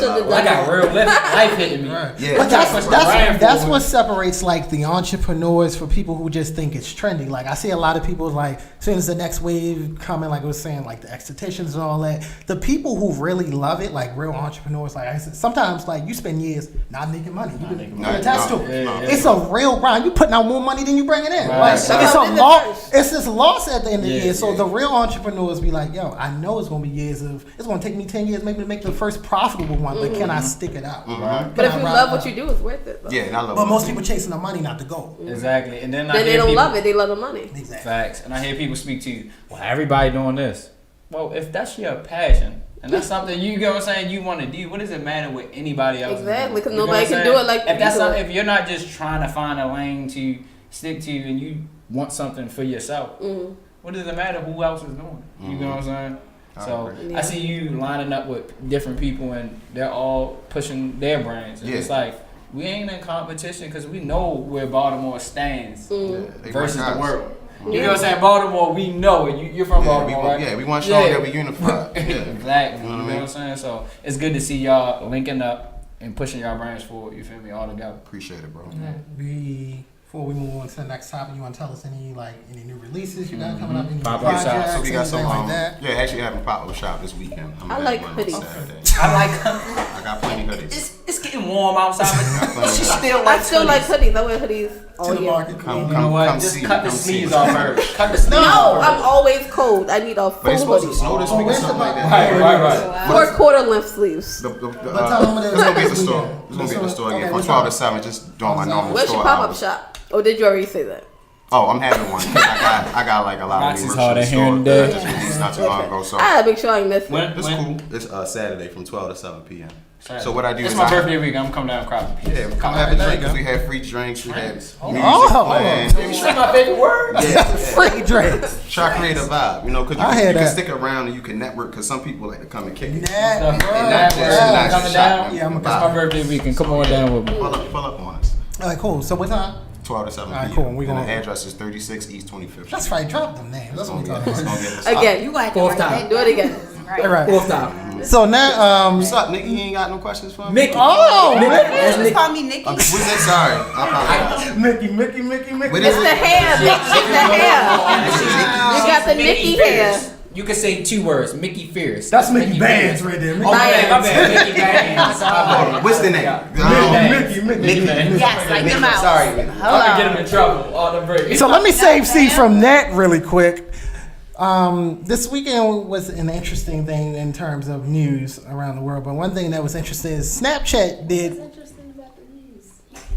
I got real life hitting me. Right. Yeah, But that's what separates like the entrepreneurs for people who just think it's trendy. Like I see a lot of people like as soon as the next wave coming, like I was saying, like the estheticians and all that. The people who really love it, like real entrepreneurs, like I said, sometimes like you spend years not making money. You can attest to it. It's a real grind. You putting out more money than you bringing in. Right. Like, it's a loss. It's this loss at the end of the year. So yeah. the real entrepreneurs be like, yo, I know it's gonna be years of. It's gonna take me 10 years maybe to make the first profitable one, but can I stick it out? Right. But if you love what you do, it's worth it. Though. Yeah, and I love But most people chasing the money, not the goal. Exactly. And then They don't love it. They love the money. Exactly. Facts. And I hear people speak to you, well, everybody doing this. Well, if that's your passion, and that's something you know what I'm saying you want to do, what does it matter what anybody else Exactly, because you know nobody what I'm can do it like if that's you do not, it. if you're not just trying to find a lane to stick to and you want something for yourself, what does it matter who else is doing it? You know what I'm saying? So I see you lining up with different people and they're all pushing their brands. And it's like we ain't in competition because we know where Baltimore stands versus the world. You know what I'm saying? Baltimore, we know it. You're from Baltimore, right? We want to show that we unified. Exactly. You know what I'm saying? So it's good to see y'all linking up and pushing y'all brands forward. You feel me? All together. Appreciate it, bro. Before we move on to the next topic, you want to tell us any new releases you got coming up? Any Pop-up projects, shop. So we got some, like that? yeah, actually having a pop-up shop this weekend. I like hoodies. I like I got plenty of hoodies. It's getting warm outside, but she still I likes still like hoodies. I wear hoodies all To the year. market. Come, You know what? come Just see, cut the come sleeves see. off first. Cut the sleeves No, off I'm first. always cold. I need a But full it's supposed to hoodie. snow this week or where's something the like that. Right. 4/4 length sleeves. It's time gonna be at the store. weekend? It's gonna be at the store Okay, again what from 12 time? to 7. Just doing my normal Where's store your pop-up hours. shop? Or did you already say that? Oh, I'm having one. I got like a lot of Roxy's new hard merch of in hearing the store. today. Just released not too long ago. So I gotta make sure I ain't miss it. it's cool. It's Saturday from 12 to 7 p.m. So what I do It's is my birthday week. I'm coming down and crop. Yeah, come have a drink because we have free drinks. We have music Oh. playing. That's my favorite word. Free drinks. Try to create a vibe, because I you heard can that. stick around and you can network because some people like to come and kick it. Yeah, Coming down. Yeah, I'm It's my birthday weekend. Come on down with me. Pull up on us. All right, cool. So what time? 12 to 7 All right, p.m. cool. We And gonna- the address is 36 East 25th. That's right. Drop them names. That's what we talking about. Again. You gonna have to Fourth write time. that Do it again. All right. Fourth time. So now, What's up, Nikki? You ain't got no questions for me? Mickey. oh, down. Just call me Nikki. What's that? Sorry. I apologize. Mickey. What It's is the it? hair, Nick. It's the hair. You got the Nikki hair. You can say 2 words. Mickey Fierce. That's Mickey Bands Fierce. right there. Oh, my bad. Mickey Bands. What's the name? Mickey. Yes, like them out. Sorry. I'm gonna get him in trouble. All the break. So let me save C from that really quick. This weekend was an interesting thing in terms of news around the world, but one thing that was interesting is Snapchat did.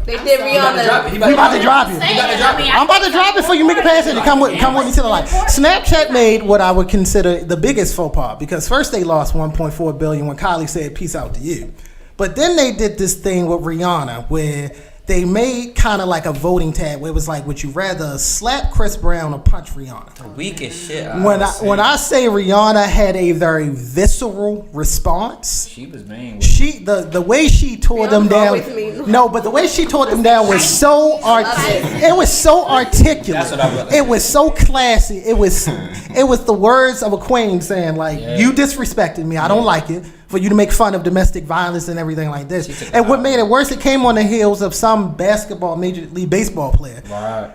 They did Rihanna. He We about to drop it. I'm about to drop it for you. Make it pass it. Come with me to the light. Snapchat made what I would consider the biggest faux pas because first they lost 1.4 billion when Kylie said "peace out to you," but then they did this thing with Rihanna where they made kind of like a voting tab where it was like, would you rather slap Chris Brown or punch Rihanna? Weak as shit. When I say Rihanna had a very visceral response. She was mean. The way she tore them Rihanna's down. always mean. No, but the way she tore them down was so it was so articulate. That's what I was- It was so classy. It was the words of a queen saying like, you disrespected me. I don't like it. For you to make fun of domestic violence and everything like this. And what made it worse, it came on the heels of some Major League Baseball player Right.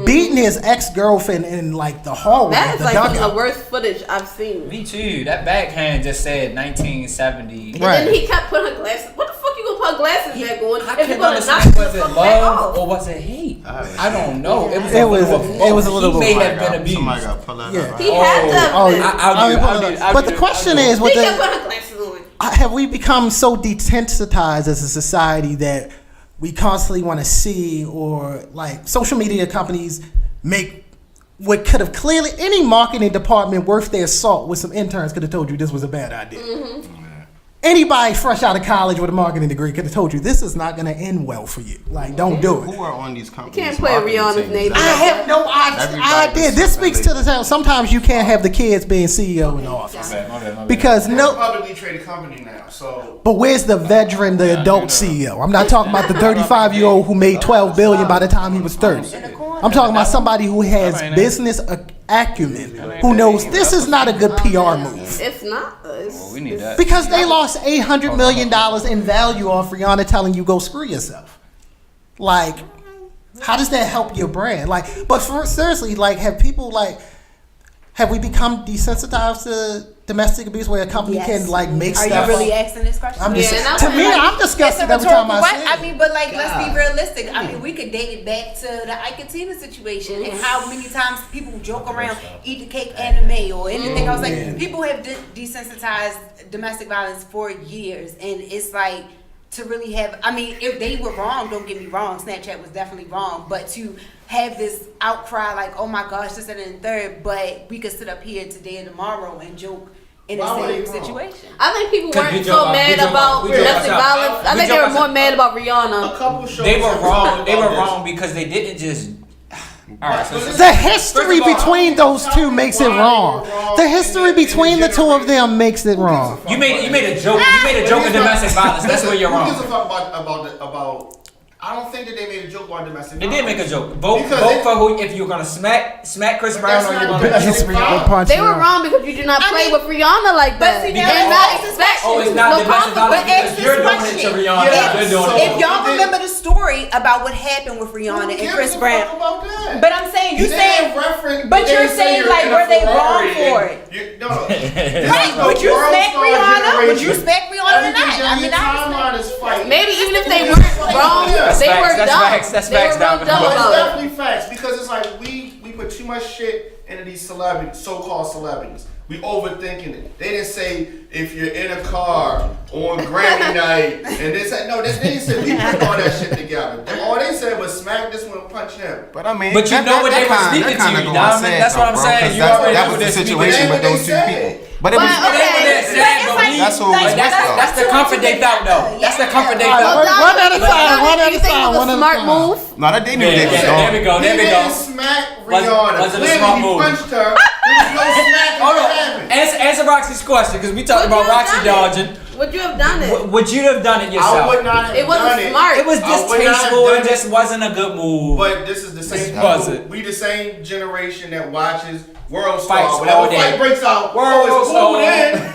beating his ex-girlfriend in like the hallway. That at is the like some of dugout. the worst footage I've seen. Me too. That backhand just said 1970. And Right. then he kept putting her glasses. What the fuck you gonna put glasses back on? I If you're couldn't gonna knock understand. the Was it fuck back love off? or was it hate? I don't know. It was. It was a little He may bit. have been abused. Somebody got to pull that Yeah. up. He had to. Oh, have but the question is, He kept putting her glasses on. have we become so desensitized as a society that we constantly want to see, or like social media companies make what could have clearly any marketing department worth their salt with some interns could have told you this was a bad idea. Anybody fresh out of college with a marketing degree could have told you this is not going to end well for you. Like, don't do it. Who are on these companies? can't play marketing Rihanna's teams? name. I have no idea. This speaks to the town. Sometimes you can't have the kids being CEO in the office because It's a publicly traded company now, so But where's the veteran, the adult CEO? I'm not talking about the 35-year-old who made $12 billion by the time he was 30. I'm talking about somebody who has business acumen who knows this is not a good PR move. It's not. We need that. Because they lost $800 million in value off Rihanna telling you go screw yourself. Like, how does that help your brand? Like, but seriously, like, have we become desensitized to domestic abuse where a company can like make stuff? Are you really asking this question? I'm just, I'm disgusted every time I see it. I mean, but like, let's be realistic. I mean, we could date it back to the Iketina situation and how many times people joke around, eat the cake anime or anything else. Like, people have desensitized domestic violence for years, and it's like, to really have, I mean, if they were wrong, don't get me wrong, Snapchat was definitely wrong, but to have this outcry like, oh my gosh, this and then third, but we could sit up here today and tomorrow and joke in the same situation. I think people weren't so mad about domestic violence. I think they were more mad about Rihanna. A couple shows They were wrong. They were wrong because they didn't just. All right, so the history between those two makes it wrong. The history between the two of them makes it wrong. You made a joke. You made a joke of domestic violence. That's where you're wrong. Who gives a fuck about? I don't think that they made a joke about domestic They violence. did make a joke. Vote for who, if you're gonna smack Chris Brown or you're gonna. They were wrong because you do not play with Rihanna like that. But see, and not expect it's not domestic violence because you're doing it to Rihanna. You're doing it. If y'all remember the story about what happened with Rihanna and Chris Brown, but I'm saying, you're saying like, were they wrong for it? Right, would you smack Rihanna? Would you smack Rihanna or not? I mean, maybe even if they weren't wrong, they were dumb. That's facts, Down. It's definitely facts because it's like we put too much shit into these celebrities, so-called celebrities. We overthinking it. They didn't say if you're in a car on Grammy night and they said no. They didn't say we put all that shit together. All they said was smack this one and punch him. But I mean, but you know what they were speaking to you, Diamond. That's what I'm saying. That was the situation with those two people. But it was that's the comfort they felt though. That's the comfort they felt. One at a time. One at a time. One at a smart time. move. No, that they knew they was There we go. He didn't smack Rihanna. Was it a smart move? He punched her. There was no smack. Hold on. Answer Roxy's question because we talked about Roxy dodging. Would you have done it? Would you have done it yourself? I would not have it wasn't smart. It was distasteful. It just wasn't a good move. But this is the same. We the same generation that watches World Fights Star. Whenever a fight breaks out,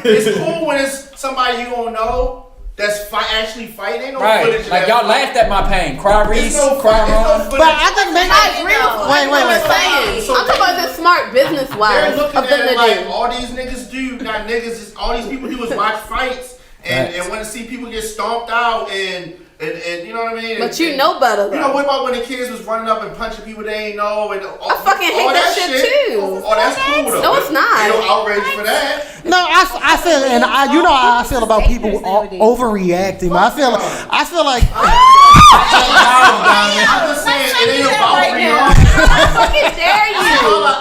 it's cool when it's somebody you don't know that's actually fighting. No footage. Like y'all laughed at my pain. Cry Reese, cry Ron. But I think maybe I agree with what you're saying. I'm talking about this smart business wise. They're looking at it like all these niggas do, not niggas. All these people do is watch fights and want to see people get stomped out and you know what I mean? But you know better though. You know what about when the kids was running up and punching people they ain't know and I fucking hate that shit too. Oh, that's cool though. No, it's not. Ain't no outrage for that. no, I feel, and you know how I feel about people overreacting. I feel like. I'm just saying it ain't about Rihanna. How fucking dare you?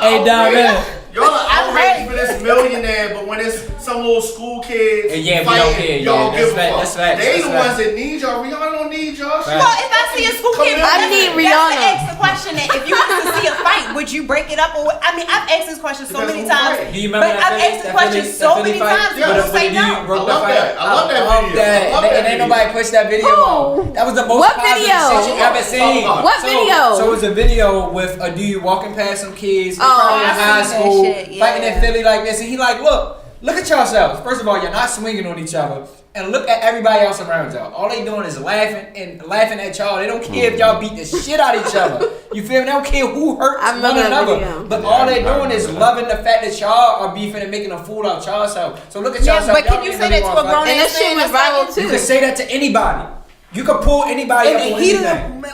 Hey, Diamond. Y'all are outraged for this millionaire, but when it's some little school kids we fighting, don't care. y'all give a fuck. That's facts. They the ones that need y'all. Rihanna don't need y'all. Well, if I see a school kid, I need Rihanna. That's to ask the question that if you was to see a fight, would you break it up? Or I mean, I've asked this question so many times. Do you remember I've asked the question so many times. People say no. I love that video. And ain't nobody pushed that video on. That was the most What positive video? shit you ever seen. What video? So it was a video with a dude walking past some kids in I've high seen that school, shit, yeah. fighting in Philly like this, and he like, look at yourselves. First of all, you're not swinging on each other, and look at everybody else around y'all. All they doing is laughing at y'all. They don't care if y'all beat the shit out of each other. You feel me? They don't care who hurts one another. But all they doing is loving the fact that y'all are beefing and making a fool out of y'all. So look at y'all. But can you say that to a grown And that shit was viral too. You can say that to anybody. You can pull anybody up on anything.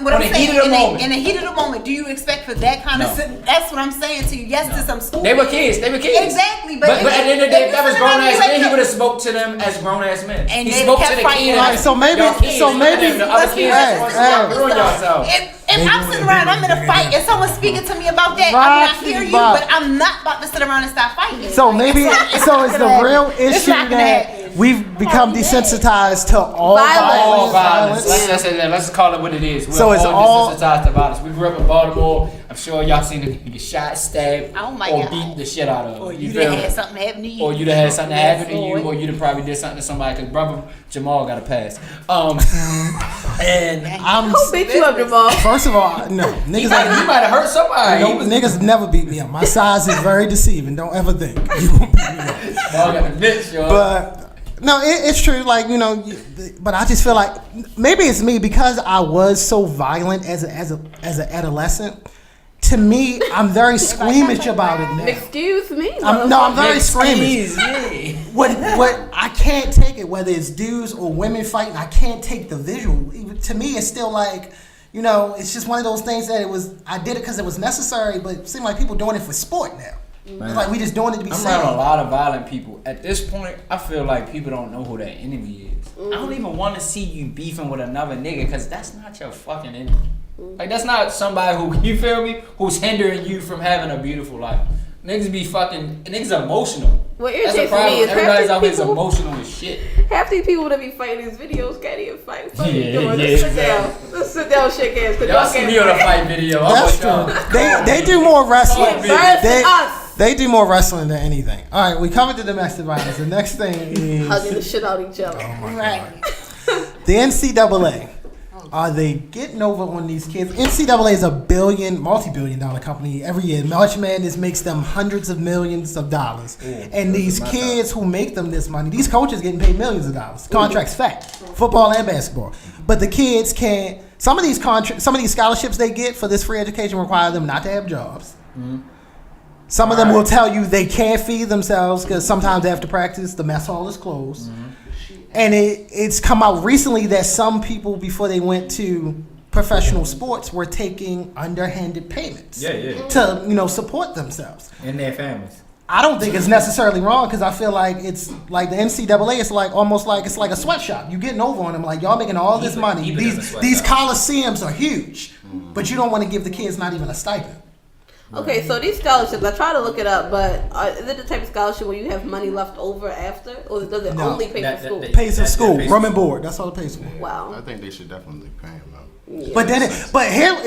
In the heat of the moment, do you expect for that kind of? That's what I'm saying to you. Yes, to some school. They were kids. Exactly, But at the end of the day, if that was grown ass men, he would have spoke to them as grown ass men. And he they spoke to kept the fighting. kids. So maybe the other kids. If I'm sitting around, I'm in a fight, and someone's speaking to me about that, I hear you, but I'm not about to sit around and stop fighting. So maybe, so it's the real issue that we've become desensitized to all Violence. Let's just call it what it is. We're So it's all desensitized to violence. We grew up in Baltimore. I'm sure y'all seen it get shot, stabbed, Oh my or God. beat the shit out of. Or You you feel done me? had something happen to you. Or you'd have had something happen to you, Lord. or you'd have probably did something to somebody. Cause brother Jamal got a pass. and I'm Who beat you up, Jamal? first of all, no You niggas. might have hurt somebody. No, niggas never beat me up. My size is very deceiving. Don't ever think you gonna beat me up. Dog got the bitch, yo. But no, it's true. Like but I just feel like maybe it's me because I was so violent as an adolescent. To me, I'm very squeamish about it now. Excuse me. I'm very squeamish. Excuse me. What I can't take it, whether it's dudes or women fighting, I can't take the visual. To me, it's still like, it's just one of those things that I did it because it was necessary, but it seems like people doing it for sport now. It's like we just doing it to be I'm safe. around a lot of violent people. At this point, I feel like people don't know who their enemy is. I don't even want to see you beefing with another nigga because that's not your fucking enemy. Like, that's not somebody who, you feel me, who's hindering you from having a beautiful life. Niggas emotional. What That's a irritates problem. me is Everybody's half always these people, emotional as shit. half these people that be fighting these videos can't even fight. Fuck you Yeah, doing? yeah, Let's sit down. Let's sit down, shake hands. Cause Y'all y'all see can't me on a fight. fight video. That's I'm with y'all. They do more wrestling. Versus us. They do more wrestling than anything. All right, we covered the domestic violence. The next thing is Hugging the shit out of each other. Right. the NCAA. Are they getting over on these kids? NCAA is a multi-billion-dollar company every year. March Madness makes them hundreds of millions of dollars. And these kids who make them this money, these coaches getting paid millions of dollars. Contracts fat, football and basketball. But the kids can't. Some of these scholarships they get for this free education require them not to have jobs. Some of them will tell you they can't feed themselves because sometimes after practice the mess hall is closed. And it's come out recently that some people, before they went to professional sports, were taking underhanded payments to support themselves And their families. I don't think it's necessarily wrong because I feel like it's like the NCAA. It's like almost like it's like a sweatshop. You getting over on them, like y'all making all this money. These coliseums are huge, but you don't want to give the kids not even a stipend. Okay, so these scholarships, I try to look it up, but is it the type of scholarship where you have money left over after, or does it only pay for school? Pays for school, room and board. That's all it pays for. Wow. I think they should definitely pay him out. Yeah. But then,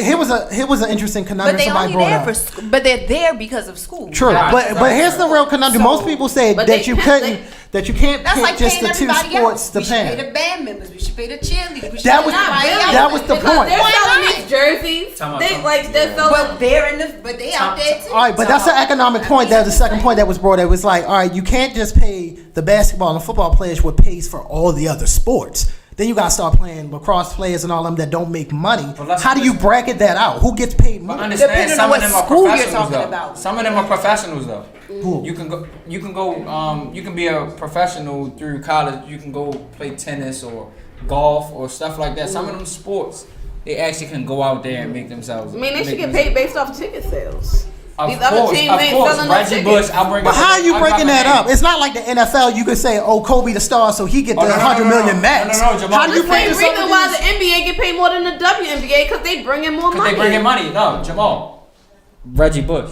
here was an interesting conundrum But they somebody only brought there up. for school. But they're there because of school. True, but here's the real conundrum. So- Most people say But that they you can't- couldn't, that you can't That's pick like just paying the two everybody sports else. to We should pay pay. the band members. We should pay the cheerleaders. We should That pay was everybody else. that was the Because point. they're Why selling not? these jerseys. Time out, They time out. like they're selling. But but they out there too. All right, but that's the economic point. That's the second point that was brought up. It was like, all right, you can't just pay the basketball and football players what pays for all the other sports. Then you got to start playing lacrosse players and all them that don't make money. How do you bracket that out? Who gets paid more? Understand, Depending some on of them what are school you're professionals talking though. about. Some of them are professionals though. Who? You can be a professional through college. You can go play tennis or golf or stuff like that. Some of them sports, they actually can go out there and make themselves. I mean, they should get themselves- paid based off ticket sales. Of These course, other teams ain't selling no Reggie tickets. Bush, I'll bring But up. how are you I'll breaking drop that a up? name. It's not like the NFL. You could say, "Oh, Kobe the star, so he get the Oh, no, 100 million max." No, Jamal. How do you The break same this reason up? why the NBA get paid more than the WNBA because they bring in more Because money. they bring in money. No, Jamal. Reggie Bush.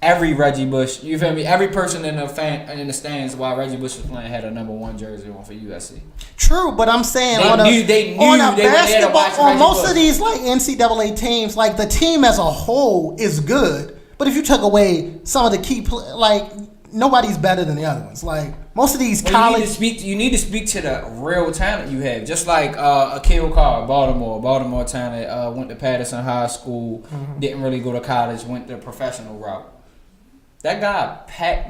Every Reggie Bush, you feel me? Every person in the stands while Reggie Bush was playing had a number 1 jersey on for USC. True, but I'm saying They on knew a they were there to basketball, watch on Reggie most Bush. of these like NCAA teams, like the team as a whole is good. But if you took away some of the key, nobody's better than the other ones. Like most of these Well, college. you need to speak to the real talent you have. Just like Akil Carr, Baltimore talent, went to Patterson High School, didn't really go to college, went the professional route. That guy,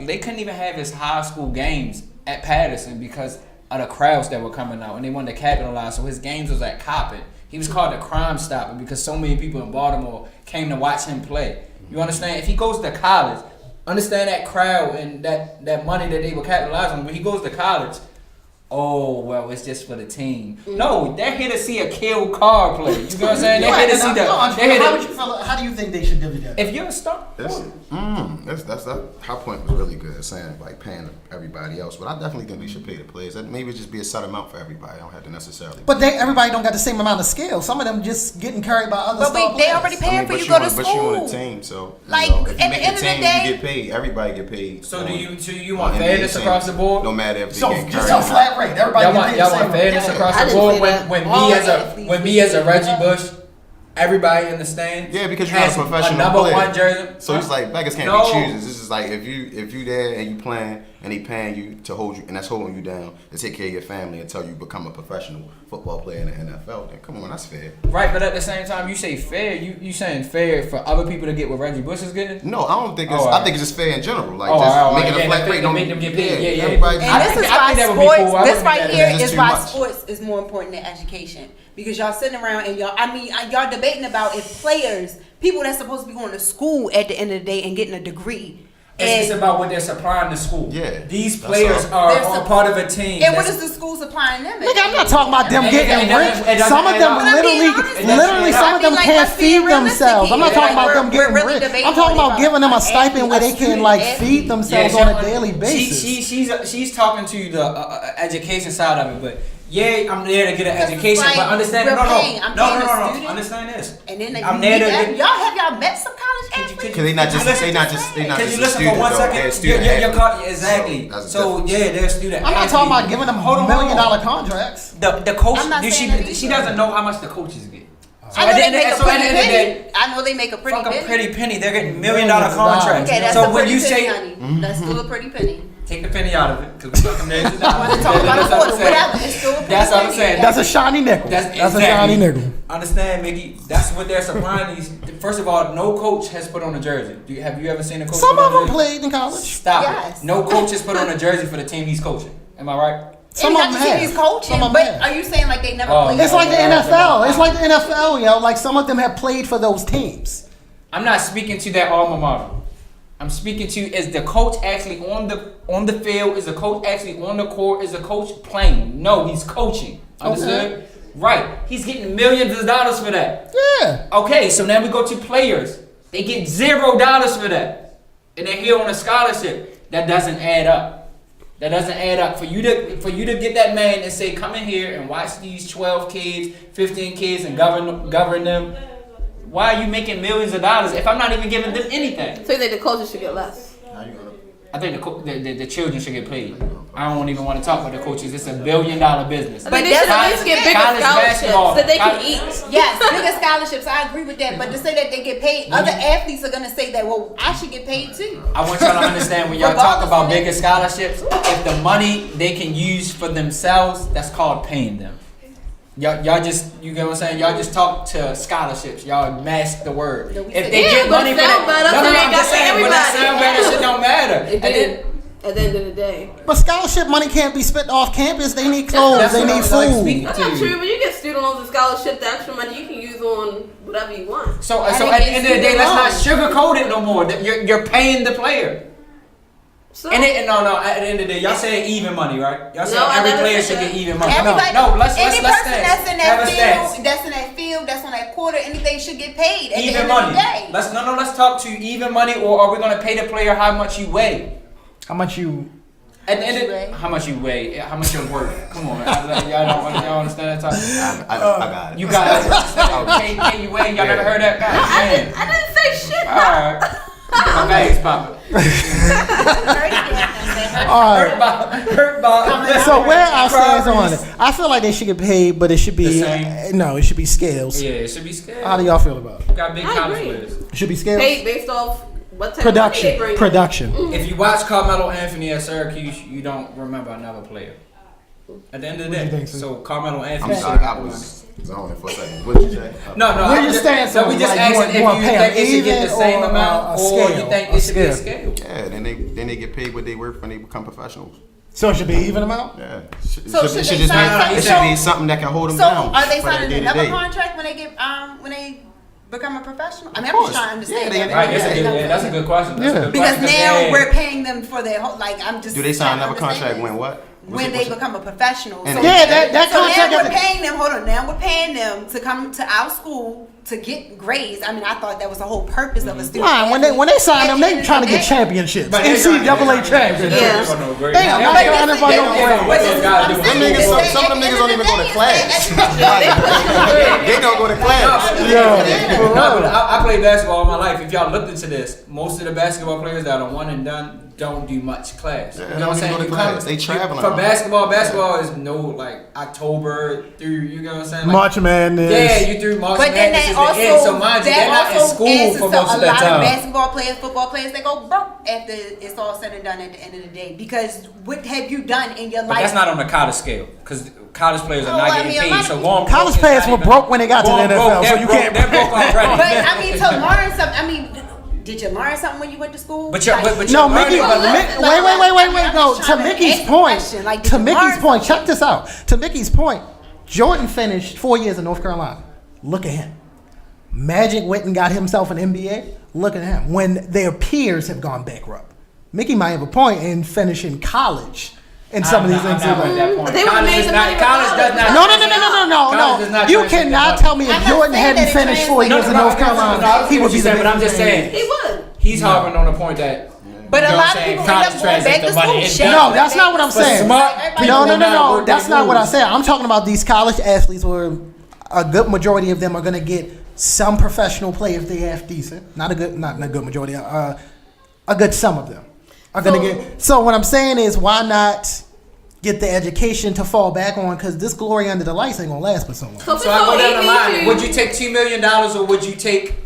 they couldn't even have his high school games at Patterson because of the crowds that were coming out, and they wanted to capitalize. So his games was at Coppin. He was called the Crime Stopper because so many people in Baltimore came to watch him play. You understand? If he goes to college, understand that crowd and that money that they were capitalizing on. When he goes to college, oh, well, it's just for the team. No, they're here to see a kill car play. You know what I'm saying? They're here to see How do you think they should do that? If you're a star, That's her point was really good, saying like paying everybody else. But I definitely think we should pay the players. That maybe just be a set amount for everybody. I don't have to necessarily. But everybody don't got the same amount of skill. Some of them just getting carried by other. But they already paying for you to go to school. But you on a team, so like if you at make the end of the team, day, you get paid. Everybody get paid. So do you want fairness across the board? No matter if they So get just carried. a flat rate. Everybody Y'all want fairness across I the didn't board say that. when me as a Reggie Bush, everybody in the stands. Yeah, because you're not a has professional number player. one jersey. So it's like beggars can't be choosers. It's just like if you there and you playing and he paying you to hold you and that's holding you down to take care of your family until you become a professional football player in the NFL, then come on, that's fair. Right, but at the same time, you say fair. You saying fair for other people to get what Reggie Bush is getting? No, I don't think it's. I think it's just fair in general. Like making a flat rate. Don't make them get paid. Yeah. Everybody. and this is why sports. This right here is too why much. sports is more important than education. Because y'all sitting around and y'all debating about if players, people that's supposed to be going to school at the end of the day and getting a degree. It's about what they're supplying to school. Yeah, these players are part of a team. And what is the school supplying them? Nigga, I'm not talking about them getting rich. Some of them literally, some of them can't feed themselves. I'm not talking about them getting rich. I'm talking about giving them a stipend where they can like feed themselves on a daily basis. She's talking to the education side of it, but. Yeah, I'm there to get an education, like, but understand. No. Understand this. And then I'm there to y'all have met some college athletes? Because they not just Can you listen student, for 1 though. second? They're student Exactly. So they're student. I'm not talking about giving them $1 million contracts. The coach, I'm not saying that she either. doesn't know how much the coaches get. I know they make a pretty penny. Fuck a pretty penny. They're getting $1 million contracts. Okay, that's so a when pretty you penny, say, honey. That's still a pretty penny. take the penny out of it, because we're talking $millions. I want to talk about a quarter, whatever. It's still a pretty That's what I'm penny. saying. That's a shiny nickel. That's a shiny nickel. Understand, Mickey? That's what they're supplying these. First of all, no coach has put on a jersey. Have you ever seen a coach? Some put of on a them jersey? played in college. Stop Yes. it. No coach has put on a jersey for the team he's coaching. Am I right? Some of them have. He's coaching, Some of them but have. are you saying like they never Oh, played? It's like the NFL. It's like the NFL, yo. Like some of them have played for those teams. I'm not speaking to that alma mater. I'm speaking to is the coach actually on the field? Is the coach actually on the court? Is the coach playing? No, he's coaching. Understood? Okay. Right. He's getting millions of dollars for that. Yeah. Okay, so now we go to players. They get $0 for that. And they're here on a scholarship. That doesn't add up. That doesn't add up. For you to get that man and say, come in here and watch these 12 kids, 15 kids and govern them. Why are you making millions of dollars if I'm not even giving them anything? So you think the coaches should get less? I think the children should get paid. I don't even want to talk about the coaches. It's $1 billion business. But they should at least get bigger scholarships that they can eat. Yes, bigger scholarships. I agree with that. But to say that they get paid, other athletes are gonna say that. Well, I should get paid too. I want y'all to understand when y'all talk about bigger scholarships, if the money they can use for themselves, that's called paying them. Y'all just, you get what I'm saying? Y'all just talk to scholarships. Y'all mask the word. If they get money for that, I'm just saying, but that sound better shit don't matter. At the end of the day. But scholarship money can't be spent off campus. They need clothes. They need food. That's not true. When you get student loans and scholarship, the extra money you can use on whatever you want. So at the end of the day, let's not sugarcoat it no more. You're paying the player. So, No. At the end of the day, y'all saying even money, right? Y'all saying every player should get even money. Everybody, Let's any person stand. that's in that field, that's on that quarter, anything should get paid at the Even end money. of the day. Let's talk to even money, or are we gonna pay the player how much you weigh? How much you? At the end of how much you weigh, how much you're worth. Come on, y'all understand that talk? I got it. You got it. Can you weigh? Y'all never heard that? God, I didn't say shit. All right. My bag's popping. All right. Hurt Bob. So where our stands on it? I feel like they should get paid, but it should be The same? no. It should be scales. Yeah, it should be scaled. How do y'all feel about it? Got big I college agree. players. It should be scales. Paid based off what type of money they bring. Production. If you watch Carmelo Anthony at Syracuse, you don't remember another player. At the end of the What you day, think, Sue? so Carmelo Anthony. I'm sorry, I was zoning for a second. What did you say? No. Where you stand? So we just like, asking if you you want to pay think it should get even the same or amount, a or scale? you think it should be a scale. Yeah, then they get paid what they worth when they become professionals. So it should be even amount. Yeah. So It should should they just sign be. It should be something that can hold them So down. are they for their signing another day-to-day. contract when they get when they become a professional? I mean, I'm course. just trying to understand. Yeah, that. Right, that's a good question. Because now we're paying them for their whole. Like I'm just Do they sign trying to another contract understand when what? when they become a professional. So that so contract. now we're paying them. Hold on, now we're paying them to come to our school to get grades. I mean, I thought that was the whole purpose of a student. Why? When they sign them, they trying to get championships, NCAA championships. Yeah. They are not trying to run no grades. Some of them niggas don't even go to class. They don't go to class. I played basketball all my life. If y'all looked into this, most of the basketball players that are one and done don't do much class. Yeah, you know what I'm saying? go to class. They traveling. For basketball is no like October through, you know what I'm saying? Like, March Madness. Yeah, you through March But then Madness they is also, the end. So mind you, they're not in school for most of the a lot time. of basketball players, football players, they go broke after it's all said and done at the end of the day. Because what have you done in your But life? that's not on the college scale, because college players are not getting paid. So going College broke players is were not broke when they got to the NFL, so you can't. They're broke already. But I mean, to learn something. I mean, did you learn something when you went to school? But you're No, Mickey. learning, but Wait. No, to Mickey's point. Like, To Mickey's point. Check this out. To Mickey's point, Jordan finished 4 years in North Carolina. Look at him. Magic went and got himself an MBA. Look at him. When their peers have gone bankrupt, Mickey might have a point in finishing college. In some of these things. They would have made the money. College does not. No. You cannot tell me if Jordan hadn't finished 4 years in North Carolina, he would be the But I'm just saying. He would. He's harping on the point that. But a lot of people end up going back to school. No, that's not what I'm saying. No. That's That's not what I said. I'm talking about these college athletes where a good majority of them are going to get some professional play if they have decent. Not a good majority. A good sum of them are going to get. So what I'm saying is, why not get the education to fall back on? Because this glory under the lights ain't going to last for so long. So I go down the line. Would you take $2 million or would you take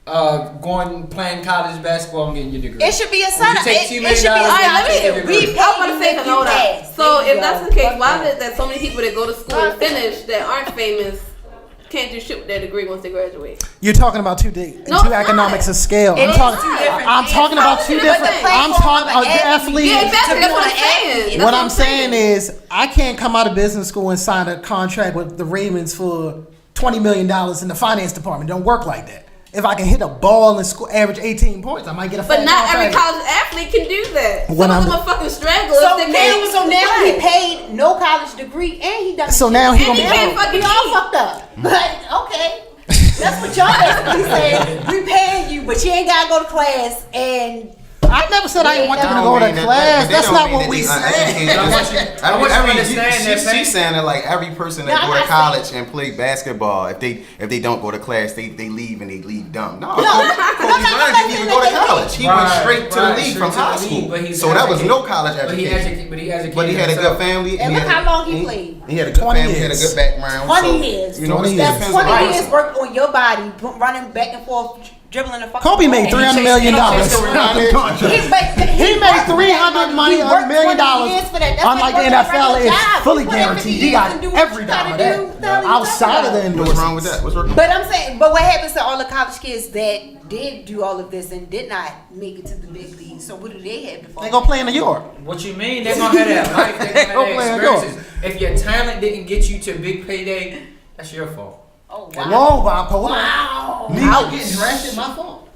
going playing college basketball and getting your degree? It should be a setup. It should be a I want to say that. So if that's the case, why is it that so many people that go to school and finish that aren't famous can't do shit with their degree once they graduate? You're talking about two economics of scale. I'm talking about two different. I'm talking about athletes. Yeah, exactly. That's what I'm saying. What I'm saying is, I can't come out of business school and sign a contract with the Ravens for $20 million in the finance department. Don't work like that. If I can hit a ball and average 18 points, I might get a. But not every college athlete can do that. Some of them are fucking stragglers. So now he paid no college degree and he done. So now he gonna be we all fucked up. But okay, that's what y'all basically saying. We paying you, but you ain't gotta go to class and. I never said I didn't want them to go to class. That's not what we said. I want you to understand that. She's saying that like every person that go to college and play basketball, if they don't go to class, they leave and they leave dumb. No, Kobe Bryant didn't even go to college. He went straight to the league from high school. So that was no college education. But he had a good family. And look how long he played. He had a good family. He had a good background. 20 years. You know, 20 years work on your body, running back and forth. Dribbling the fucking Kobe made $300 million. He made $300 million. Unlike the NFL, it's fully guaranteed. He got every dime of that outside of the endorsement. What's wrong with that? What's wrong? But I'm saying, but what happens to all the college kids that did do all of this and did not make it to the big leagues? So what do they have to fall? They gonna play in New York. What you mean? They're gonna have that life. They're gonna have that experiences. If your talent didn't get you to big payday, that's your fault. Oh wow! Whoa, hold on. Wow! Me not getting drafted, my fault.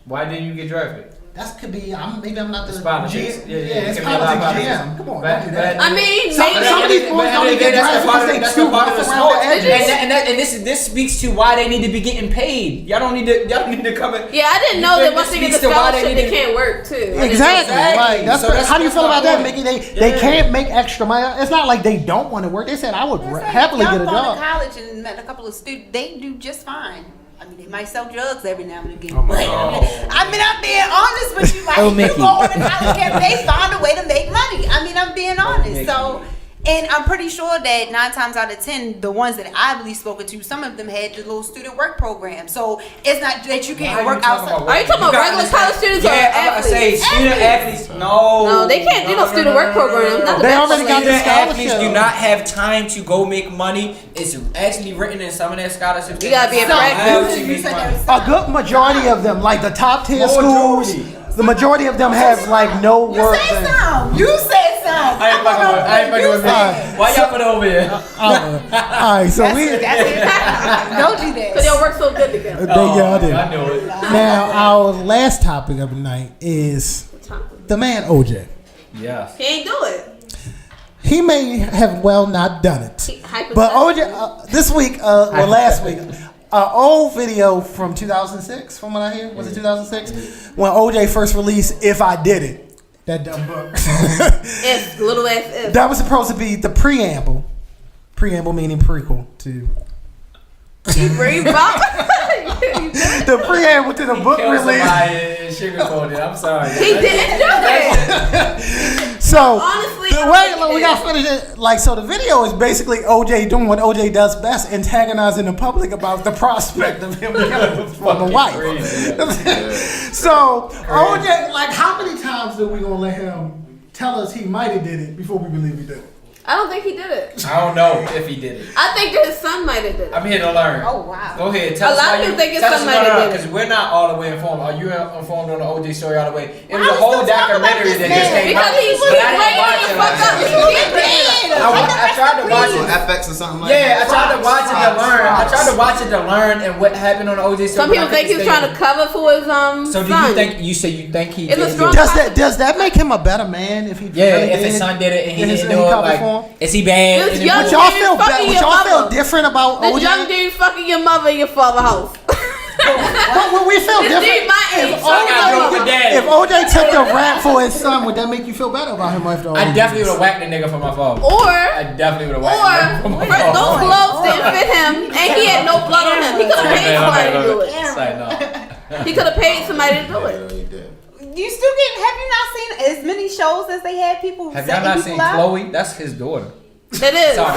Why didn't you get drafted? That could be. Maybe I'm not the politics. GM. Yeah, it's politics GM. Come on, don't do that. I mean, some of these boys don't even get drafted because they too rough around the edges. And this speaks to why they need to be getting paid. Y'all don't need to come in. Yeah, I didn't know that once they get the scholarship, they can't work too. Exactly. Like that's how do you feel about that, Mickey? They can't make extra money. It's not like they don't want to work. They said I would happily get a job. I've gone to college and met a couple of students. They do just fine. I mean, they might sell drugs every now and again. Oh my God. I mean, I'm being honest with you. Like, you go on a college campus, they find a way to make money. I mean, I'm being honest. So, and I'm pretty sure that 9 times out of 10, the ones that I've at least spoken to, some of them had the little student work program. So it's not that you can't work outside. Are you talking about regular college students or athletes? Say student athletes. No, they can't do no student work programs. They already got the athletes do not have time to go make money. It's actually written in some of their scholarships. You gotta be in practice. A good majority of them, like the top tier schools, the majority of them have like no work. You said something. I ain't fucking with me. Why y'all put it over here? Alright, so Don't do that. Because y'all work so good together. Yeah, I did. I know it. Now, our last topic of the night is the man OJ. Yeah. He ain't do it. He may have well not done it. But OJ, this week, last week, old video from 2006, from what I hear, was it 2006? When OJ first released If I Did It, that dumb book. If, little ass if. That was supposed to be the preamble. Preamble meaning prequel to... You bring Bob. The preamble to the book release. I'm sorry. He didn't do it. So honestly, we got to finish it. Like, so the video is basically OJ doing what OJ does best, antagonizing the public about the prospect of him killing his former wife. So OJ, like, how many times are we gonna let him tell us he might have did it before we believe he did it? I don't think he did it. I don't know if he did it. I think that his son might have did it. I'm here to learn. Oh, wow. Go ahead. Tell A us lot why of people you think his tell son us might have did it. because we're not all the way informed. Are you informed on the OJ story all the way? It was Why a we whole still talking about documentary this that just man? came Because out. he's But I didn't bringing watch the it. fuck up. I tried to watch On it. FX or something like Yeah, I that. tried to watch it to learn. I tried to watch it to learn and what happened on the OJ story. Some people think he was trying to cover for his So do son. you think you think he It's a did strong- it? Does that make him a better man if he Yeah, really if his did? son did it and he And didn't he do it, covered for him? like, is he bad? This And young then- Would y'all dude feel fucking Would your y'all feel mother. different about This OJ? young dude fucking your mother in your father's house. Would we feel This different? dude my age. So I gotta do it with daddy. If OJ took the rap for his son, would that make you feel better about him after all? I these definitely years? would have whacked the nigga for my phone. Or I definitely would have whacked the nigga for my phone. those gloves didn't fit him, and he had no blood on him. He could have paid somebody to do it. It's like, no. He could have paid somebody to do it. You still have you not seen as many shows as they had people Have y'all not seen Chloe? That's his daughter. It is. Sorry.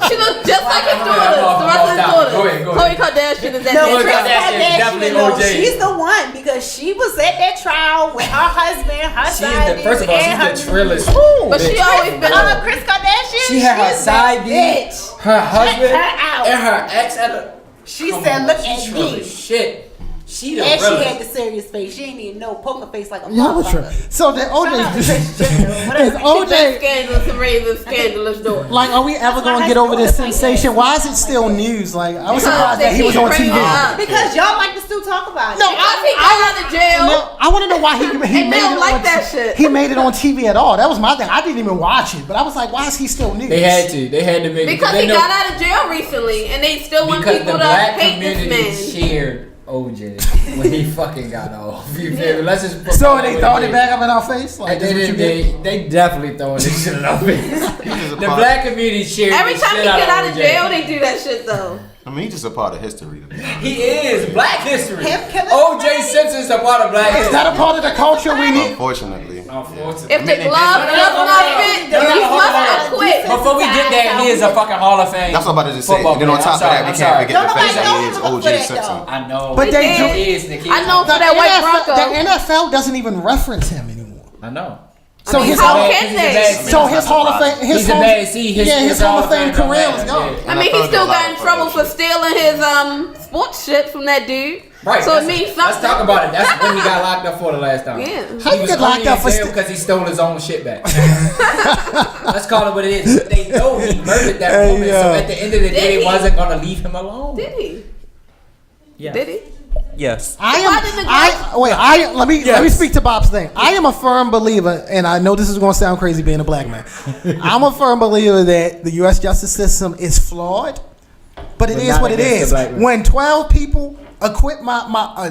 She looks just like his daughter. The rest of his daughter. Go ahead. Khloe Kardashian is that No, Khloe bitch. Kardashian is definitely no, OJ. she's the one because she was at that trial with her husband, her side bitch, First of all, and she's the her trillest. But she always been Chris Kardashian. She had her she's side that bitch, her husband, her out. and her ex at a. She Come said, on, "Look she's at trill me." as shit. She the And she had realest. the serious face. She didn't even know poker face like a Yeah, that's true. motherfucker. So the Shout out to OJ, Kris Jenner, is whatever. OJ scandalous and raising scandalous daughter. like? Are we ever gonna get over this sensation? Why is it still news? Like, I was surprised that he was on TV. Because y'all like to still talk about it. No, Because he got out of jail. No, I want to know why he And made they don't it like on that shit. He made it on TV at all. That was my thing. I didn't even watch it, but I was like, why is he still news? They had to make it. Because he got out of jail recently, and they still want because people the to black hate this community man. cheered OJ when he fucking got off. You feel me? Let's just. So they throwing it back up in our face. Like, They this what you get? they definitely throwing this shit in our face. The black community cheered Every the time shit he get out of of OJ. jail, they do that shit though. I mean, he's just a part of history. He is Black history. Him killing OJ somebody? Simpson's a part of Black Is history. that a part of the culture we need? Unfortunately. Unfortunately. If the glove does not fit, then he must have quit. Before we get there, he is a fucking Hall of Fame. That's what I'm about to just say. football And then on player. top of that, we I'm can't sorry. forget the Nobody fact that he is knows him for OJ that, Simpson. though. I know. But they do- He is the kid. I know for that white Bronco. The NFL doesn't even reference him anymore. I know. So I mean, his how Hall, can they? so his Hall of Fame, his He's a Hall, bad. See, his Hall of Fame career is gone. I mean, he still got in trouble for stealing his sports shit from that dude. Right. So it means something. Let's talk about it. That's when he got locked up for the last time. Yeah. How you get locked up for because he stole his own shit back. Let's call it what it is. But they know he murdered that woman. So at the end of the day, Did they he? wasn't gonna leave him alone. Did he? Yeah. Did he? Yes. Let me speak to Bob's thing. I am a firm believer, and I know this is going to sound crazy being a black man. I'm a firm believer that the U.S. justice system is flawed, but it is not what it against is. the black man. When 12 people acquit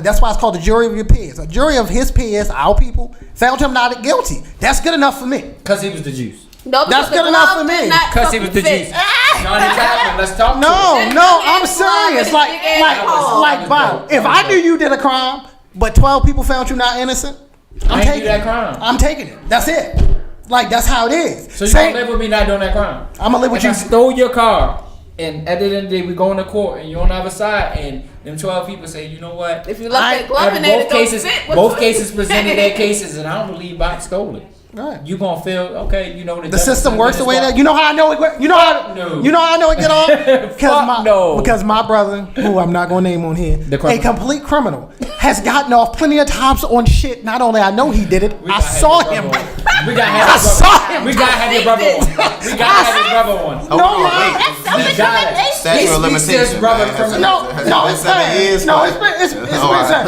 that's why it's called a jury of your peers. A jury of his peers, our people, found him not guilty. That's good enough for me. Because he was the juice. No, That's because good the enough glove for me. did not Because he was the fucking juice. fit. Johnny Chapman, let's talk to him. No, I'm serious. Like Bob, if I knew you did a crime, but 12 people found you not innocent, I'm I ain't do taking that it. crime. I'm taking it. That's it. Like, that's how it is. So you gonna live with me not doing that crime? I'm gonna live with if you. I stole your car, and at the end of the day, we go into court, and you're on the other side, and them 12 people say, you know what? If you left that glove in there, it don't fit. Both cases presented their cases, and I don't believe Bot stole it. Right. You gonna feel okay? You know The system works the way that you know how I know it. You know how I know it get on because my brother, who I'm not gonna name on here, a complete criminal, has gotten off plenty of times on shit. Not only I know he did it, I saw him. We got to have your brother on. We got to have your brother on. No, Statute of limitations.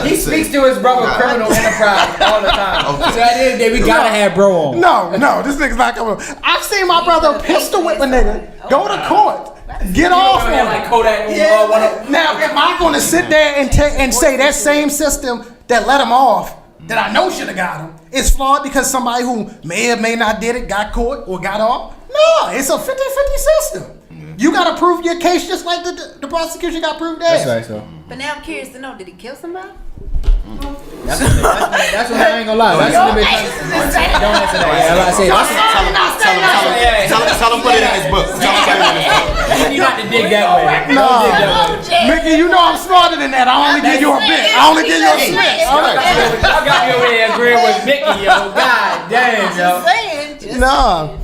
He speaks to his brother criminal enterprise all the time. So at the end of the day, we gotta have bro on. No, this nigga's not coming. I've seen my brother pistol whip a nigga, go to court, get off on like Kodak. Now, am I going to sit there and say that same system that let him off, that I know should have got him, is flawed because somebody who may or may not did it got caught or got off? No, it's a 50-50 system. You got to prove your case just like the prosecution got proved that. That's right, so. But now I'm curious to know, did he kill somebody? That's what I ain't gonna lie. That's what don't answer that. Tell him put it in his book. You not to dig that way. No, Mickey, you know I'm smarter than that. I only give you a bit. I only give you a switch. I got you over there agreeing with Mickey, yo. God damn, yo.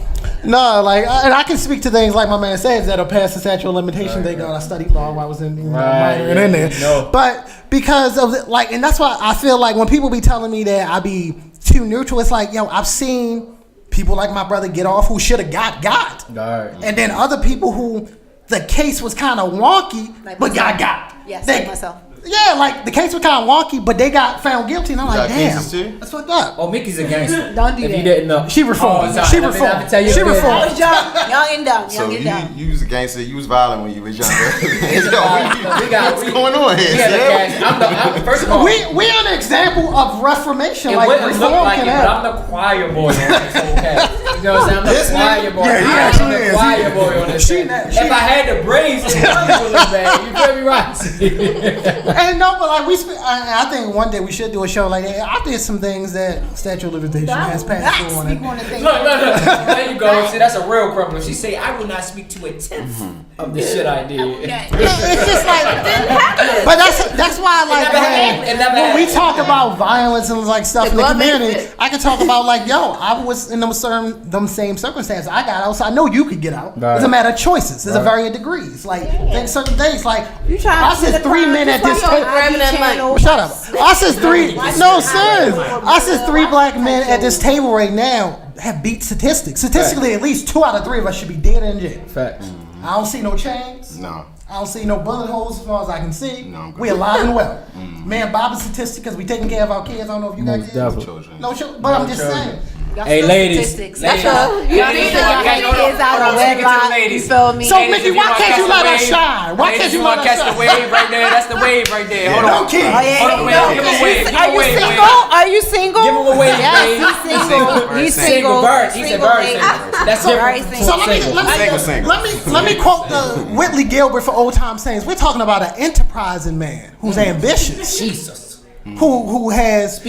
No, like, and I can speak to things like my man says that'll pass the statute of limitations. I studied law while I was in there. No. But because of and that's why I feel like when people be telling me that I be too neutral, it's like, yo, I've seen people like my brother get off who should have got. Right. And then other people who the case was kind of wonky, like but got. Yes, like myself. Yeah, like the case was kind of wonky, but they got found guilty, and I'm like, damn, that's fucked up. Oh, Mickey's a gangster. Don't do that. If you didn't know, she reformed. She reformed. I was young and dumb. So you was a gangster. You was violent when you was younger. What's going on here? First of all, we're an example of reformation. It wouldn't look like it, but I'm the choir boy on this whole cast. You know what I'm saying? I'm the choir boy. I'm the choir boy on this thing. If I had the brains, it would look bad. You feel me, right? And no, but like I think one day we should do a show like that. I did some things that statute of limitation has passed through on it. Look. There you go. See, that's a real criminal. She say, I will not speak to a tenth of the shit I did. It's just like, but that's why when we talk about violence and like stuff in the community, I can talk about like, yo, I was in them same circumstances. I got out, so I know you could get out. Right. It's a matter of choices. There's a varying degrees. Like certain things, like I said 3 men at this table. Shut up. I said 3. No, serious. I said 3 black men at this table right now have beat statistics. Statistically, at least 2 out of 3 of us should be dead in jail. Facts. I don't see no chains. No. I don't see no bullet holes as far as I can see. No, we alive and well. Man, Bob's statistic because we taking care of our kids. I don't know if you got kids. Children. No children. But I'm just saying. Hey, ladies. That's you kids out of wedlock. You feel me? So, Mickey, why can't you let us shine? Why can't you let us catch the wave right there? That's the wave right there. Hold on. Give him a wave. Are you single? Are you single? Give him a wave. Yes, he's single. He's single. He's a bird. That's different. So let me quote Whitley Gilbert for old time sayings. We're talking about an enterprising man who's ambitious. Jesus. Who has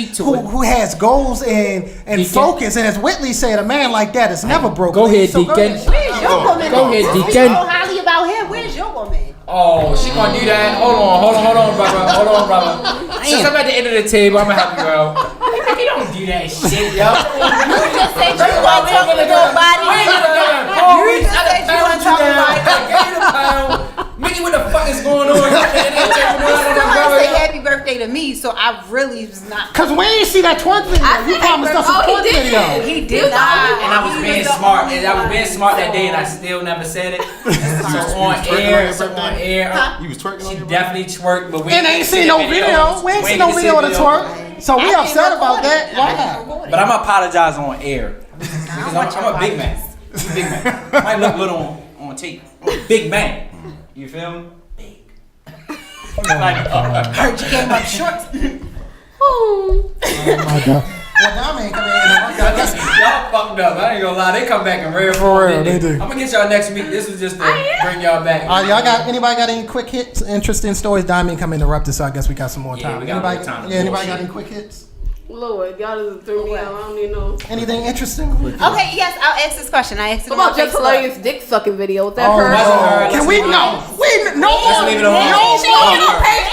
goals and focus, and as Whitley said, a man like that is never broke. Go ahead, Deacon. Where's your woman? Go ahead, Deacon. Deacon. So highly about him. Where's your woman? Oh, she gonna do that? Hold on, brother. Since I'm at the end of the table, I'm gonna help you out. You don't do that shit, yo. You just said you weren't talking to nobody. You just said you weren't talking to nobody. Mickey, what the fuck is going on? Somebody say happy birthday to me, so I really was not. Cause we ain't see that twerk video. You promised us a twerk video. He did not. And I was being smart. That day, and I still never said it. So on air. You was twerking. She definitely twerked, but we ain't seen no video. We ain't seen no video of the twerk. So we upset about that. Why? But I'm gonna apologize on air because I'm a big man. Might look little on tape. Big man. You feel me? Big. Heard you came up short. Oh my God. Well, I ain't coming in. Y'all fucked up. I ain't gonna lie. They come back in rare form. For real, they do. I'm gonna get y'all next week. This was just to bring y'all back. Anybody got any quick hits, interesting stories? Diamond come interrupted, so I guess we got some more time. We got more time. Anybody got any quick hits? Lord, y'all just threw me out. I don't even know. Anything interesting? Okay, yes, I'll ask this question. I asked it. What about just hilarious dick sucking video? Was that her? Can we no more. She on her page.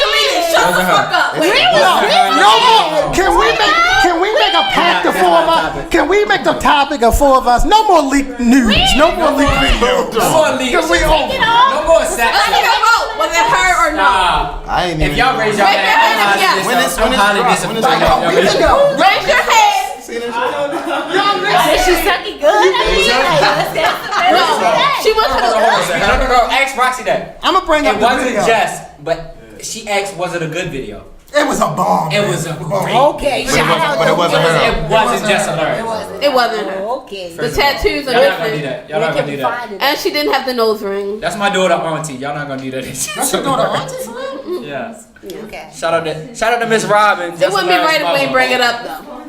Shut the fuck up. No more. Can we make a pact of 4 of us? Can we make the topic of 4 of us? No more leaked news. No more leaked videos. No more leaks. No more sex. Was it her or no? I ain't even. If y'all raise your hand, I'm highly disappointed. Raise your hand. Y'all Did she suck it good? She went to the. No. Ask Roxy that. I'm gonna bring up It the wasn't video. just, but she asked, was it a good video? It was a bomb. It was a great. Okay, But it wasn't her. It wasn't just hilarious. It wasn't her. Okay. The tattoos are Y'all not gonna do different. that. Y'all not gonna do that. And she didn't have the nose ring. That's my daughter, auntie. Y'all not gonna do that. That's your daughter, auntie, for real? Yeah. Okay. Shout out to Miss Robbins. It wouldn't be right if we bring it up though.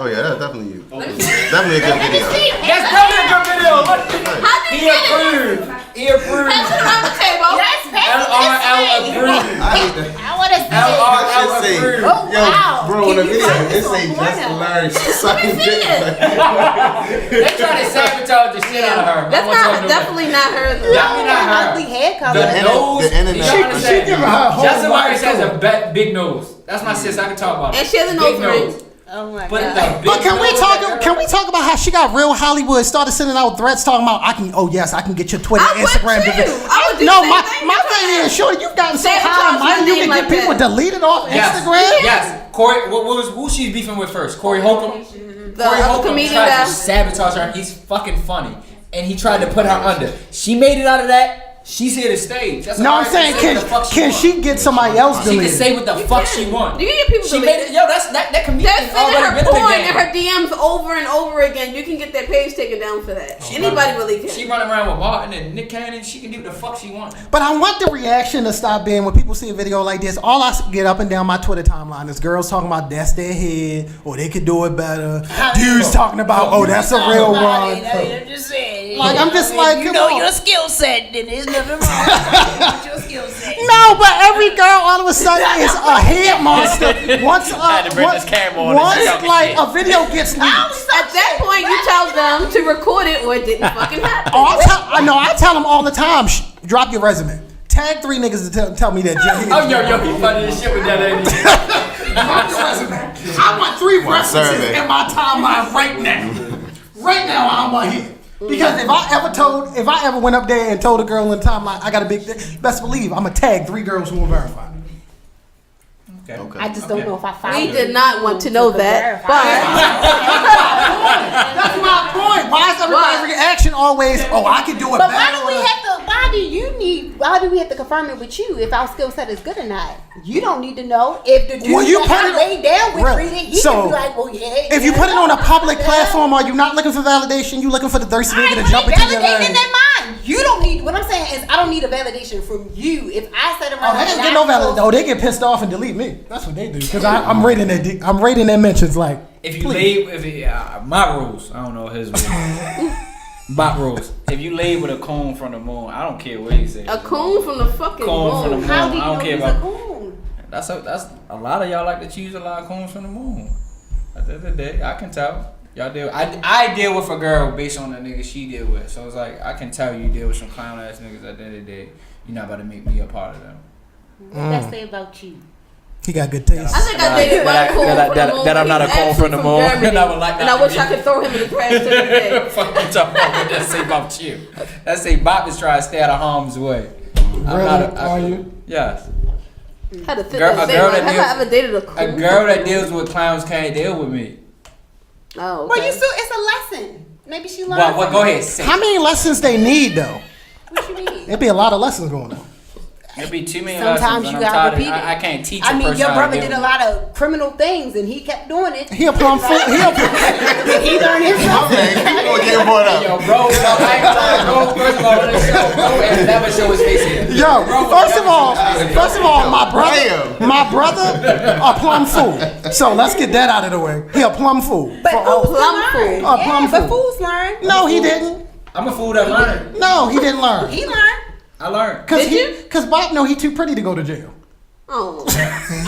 Oh yeah, that's definitely you. Definitely a good video. That's definitely a good video. Look. How did He you get it? approved. He approved. Pass it around the table. Yes, LRL approved. I want to see it. LRL Say, approved. Oh, wow. Yo, bro, in the Can you video, find it this say on just porno? hilarious. Sucking dick. They try to sabotage the shit out of her. That's not definitely not her. Definitely not her. Ugly hair color. The nose. the internet. You trying to say? She giving her whole Justin life Myers has to a big nose. That's my sis. I can talk about it. And she has a Big nose ring. Oh my But god. the big But can we nose talk? that Can we talk about how she got real Hollywood? Started sending out threats talking about I can. Oh yes, I can get your Twitter, I would Instagram. too. I would do No, the same my thing. my thing is, sure, you've gotten so Sabotage high, my man. You name can like get people that. deleted off Yes. Instagram. Yes. Corey, who she's beefing with first? Corey Holcomb. The Corey other Holcomb comedian tried guy. to sabotage her. He's fucking funny, and he tried to put her under. She made it out of that. She's here to stay. That's No, all I'm right. saying, Say what the fuck can want. she get somebody else She can deleted? say what the fuck she wants. You can get people She deleted. made it. Yo, that comedian They're sending already her been in the porn game. in her DMs over and over again. You can get their page taken down for that. Anybody really can. She running around with Martin and Nick Cannon. She can do what the fuck she wants. But I want the reaction to stop being when people see a video like this. All I get up and down my Twitter timeline is girls talking about that's their head or they could do it better. Dudes talking about that's a real one. I'm just saying. Like I'm just like, you come know on. your skill set, then there's nothing wrong with your skill set. No, but every girl all of a sudden is a head monster. Once had to bring this camera on once and talk like shit. a video gets leaked. At that point, you tell them to record it or it didn't fucking happen. I tell them all the time. Drop your resume. Tag 3 niggas to tell me that. Oh, yo, he funny as shit with that, ain't he? Drop your resume. I want 3 references survey. in my timeline right now. Right now, I want here. Because if I ever went up there and told a girl in the timeline I got a big dick, best believe I'm gonna tag 3 girls who are verified. Okay. I just don't know if I found We did not want to know that, but That's my point. Why is everybody's reaction always, I can do it But better? why do we have to? Why do we have to confirm it with you if our skill set is good or not? You don't need to know if the dude Well, you that put I it- laid down with Really? reading, he So, can be like, well, yeah. If you put it on a public platform, are you not looking for validation? You looking for the thirsty nigga to jump into your validate in line? their mind. You don't need. What I'm saying is, I don't need a validation from you. If I said around, Oh, they don't get no validation. Oh, they get pissed off and delete me. That's what they do. Because I'm rating their mentions like. If you please. my rules, I don't know his rules. My rules. If you lay with a coon from the moon, I don't care what he says. a coon from the fucking Coon from the moon. moon. How do you I don't know care he's about. a coon? That's a lot of y'all like to choose a lot of coons from the moon. At the end of the day, I can tell. Y'all deal. I deal with a girl based on the nigga she deal with. So it's like I can tell you deal with some clown ass niggas. At the end of the day, you're not about to make me a part of them. What that say about you? He got good taste. I think I dated one coon from the moon. that I'm not a He's coon from actually the moon. Germany, And I would like and that I to wish be- I could throw him in the trash to this day. Fuck you talking about what that say about you. That say Bob is trying to stay out of harm's way. Are you? Yes. Had to fit Girl- that a thing. girl Like, that have I ever dated a coon? A girl that deals with clowns can't deal with me. Oh, okay. Well, you still. It's a lesson. Maybe she learned. Well, from go it. ahead. Say. How many lessons they need though? What you mean? It'd be a lot of lessons going on. There'd be too many Sometimes lessons. you and I'm gotta tired of- repeat it. I can't teach a I mean, person your how to brother deal did with a lot of criminal things, and he kept doing it. He a plum fool. He learned his Okay, keep on getting brought up. Yo, bro, I ain't lying, bro. First of all, on the show, bro, and never show his face here. Yo, first of all, my brother, a plum fool. So let's get that out of the way. He a plum fool. But fools plum learn. fool. A plum But fool. fools learn. No, he didn't. I'm a fool that learned. No, he didn't learn. He learned. I learned. Cause Bob know he too pretty to go to jail. Oh.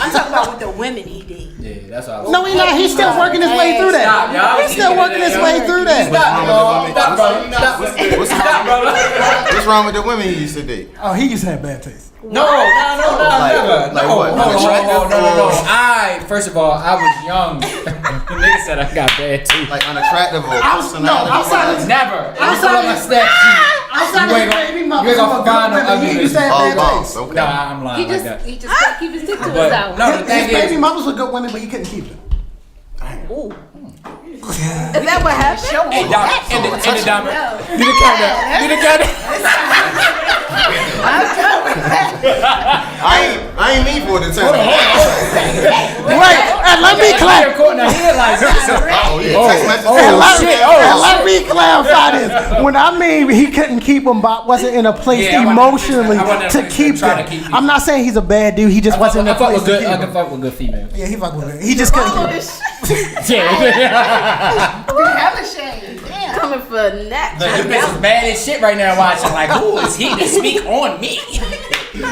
I'm talking about with the women he did. Yeah, that's all. No, he not. He's still working his way through Stop, that. y'all. He's still working his way through that. Stop, bro. Stop, bro. Stop, bro. What's wrong with the women he used to date? Oh, he used to have bad taste. No, never. Like No, what? no. First of all, I was young. The nigga said I got bad teeth. Like unattractive or outside of- Never. Outside my of- snap sheet. Outside You of ain't his baby gonna- mother, you ain't gonna find no ugly he used to bitch. have bad taste. Okay. Nah, I'm lying like that. He just keep his dick to But himself. no, the His thing baby is, mothers were good women, but he couldn't keep them. Ooh. Is that what happened? Hey, Dom, in the Dom. Do the countdown. I ain't mean for it to turn. Wait, and let me clarify. Let me clarify this. When I mean he couldn't keep him, but wasn't in a place emotionally to keep him. I'm not saying he's a bad dude. He just wasn't in a place to keep him. I can fuck with good females. Yeah, he fuck with good. He just couldn't keep him. Hella shade. Damn. Coming for next. Look, this bitch is mad as shit right now watching. Like, who is he to speak on me?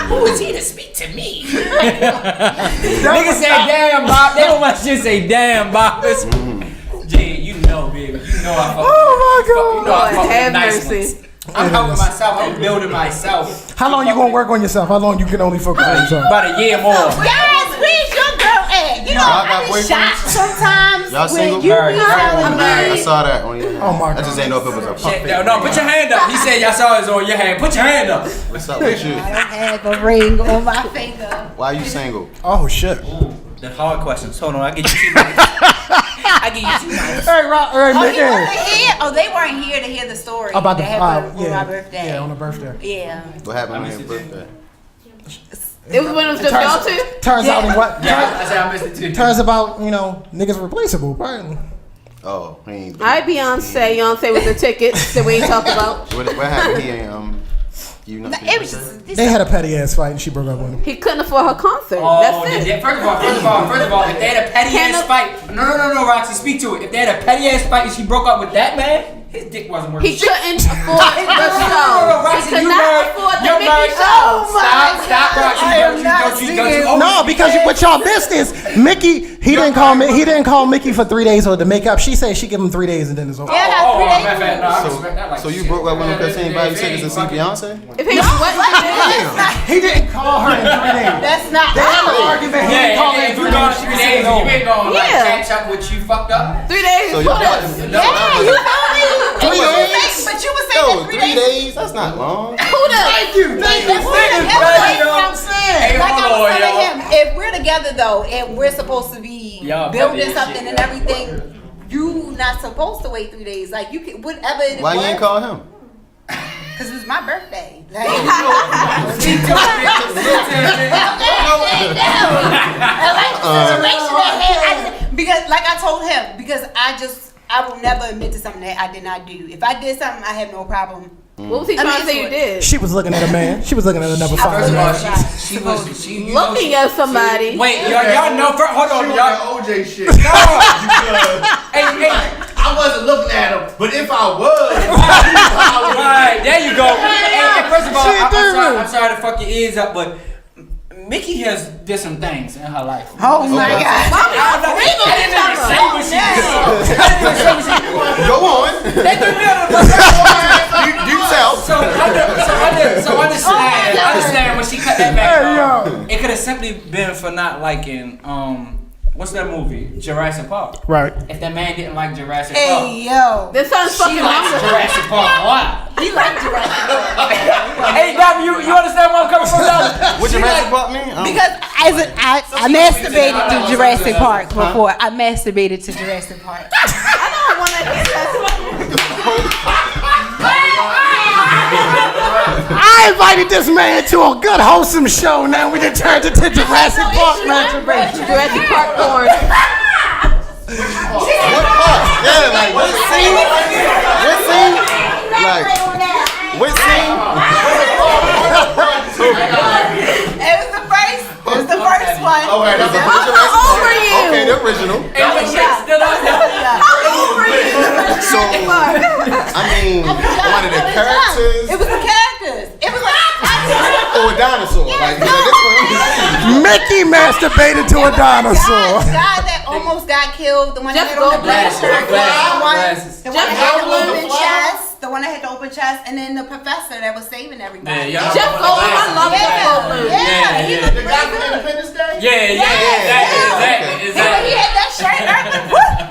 Who is he to speak to me? Niggas say damn Bob. They don't want to just say damn Bob. Gee, you know, baby. You know I fuck. Oh my God. You know I fuck with nice mercy. ones. I'm helping myself. I'm building myself. How long you gonna work on yourself? How long you can only focus on yourself? About a year more. Guys, where's your girl at? You know, I get shocked sometimes Y'all when single? you be telling I me. saw that on your Oh my God. I just ain't know if it was a pump. No, put your hand up. He said y'all saw his on your hand. Put your hand up. What's up with you? I don't have a ring on my finger. Why you single? Oh shit. Ooh, the hard questions. Hold on, I get you 2 minutes. I give you 2 minutes. Hey, Rob. Hey, Oh, he nigga. wasn't here? Oh, they weren't here to hear the story. About the that happened on my birthday. Yeah, on the birthday. Yeah. What happened on your birthday? It was when it was just y'all two? Turns out in what? Yeah, I said I missed it too. Turns about niggas replaceable. Apparently. Oh, he ain't. Alright, Beyonce with the tickets that we ain't talking about. What happened? He ain't you know. It was just. They had a petty ass fight and she broke up with him. He couldn't afford her concert. Oh, That's it. first of all, if they had a petty ass fight, no, Roxy, speak to it. If they had a petty ass fight and she broke up with that man, his dick wasn't worth He shit. couldn't afford the show. Roxy, He could you not married. afford the You're Mickey married. show. Stop, Roxy. Don't you. No, because what y'all missed is Mickey. He didn't call Mickey for 3 days or to make up. She said she give him 3 days and then it's over. Yeah, that's 3 days. I respect that. So you broke up with him because he ain't buy you tickets to see Beyonce? If he He didn't call her in 3 days. That's not. They had an argument. He didn't call her in 3 days. She 3 was days, saying you ain't gonna like Yeah. catch up with you fucked up. 3 days. So y'all What got else? him. Yeah, you told me. 3 days? But you were saying that 3 3 days. days? That's not long. Who does? Thank you. Like Hey, I was hold on, telling yo. him, if we're together though, and we're supposed to be Y'all building petty as something shit, and yo. everything, you not supposed to wait 3 days. Like you can, whatever it Why you was. ain't call him? Cause it was my birthday. Like, because like I told him, because I will never admit to something that I did not do. If I did something, I have no problem. What was he trying to say you did? She was looking at a man. She was looking at another First of all, father. she was Looking at somebody. Wait, y'all know. Hold on, She y'all. on that OJ shit. Hey, I wasn't looking at him, but if I was, Right, there you go. And first of all, I'm sorry to fuck your ears up, but Mickey has did some things in her life. Oh my God! I didn't even say what she did. Go on. They do You tell. So understand when she cut that back. It could have simply been for not liking what's that movie? Jurassic Park. Right. If that man didn't like Jurassic Park, Hey yo, This sounds she fucking likes awesome. Jurassic Park a lot. he liked Jurassic Park. Hey, Gabby, you understand where I'm coming from? What Jurassic Park mean? Because I masturbated to Jurassic Park before. I masturbated to Jurassic Park. I don't want to hear that. I invited this man to a good wholesome show. Now we done turned it to Jurassic Park masturbation. Jurassic Park porn. What part? Yeah, like what scene? What scene? Like what scene? It was the first one. Okay, that's the How Jurassic Park. old are you? Okay, the original. So I mean, one of the characters. It was the characters. It was like Or a dinosaur. Like this one. Mickey masturbated to a dinosaur. the guy that almost got killed. The one that Jeff had on the black Goldblum. shirt. Glasses. The one that had the open Glasses. chest. The one that had the open chest, and then the professor that was saving everybody. Yeah, y'all. Jeff Goldblum. I love Jeff Goldblum. Yeah, he looked the guy from pretty good. Independence Day. Yeah, exactly. He had that shirt.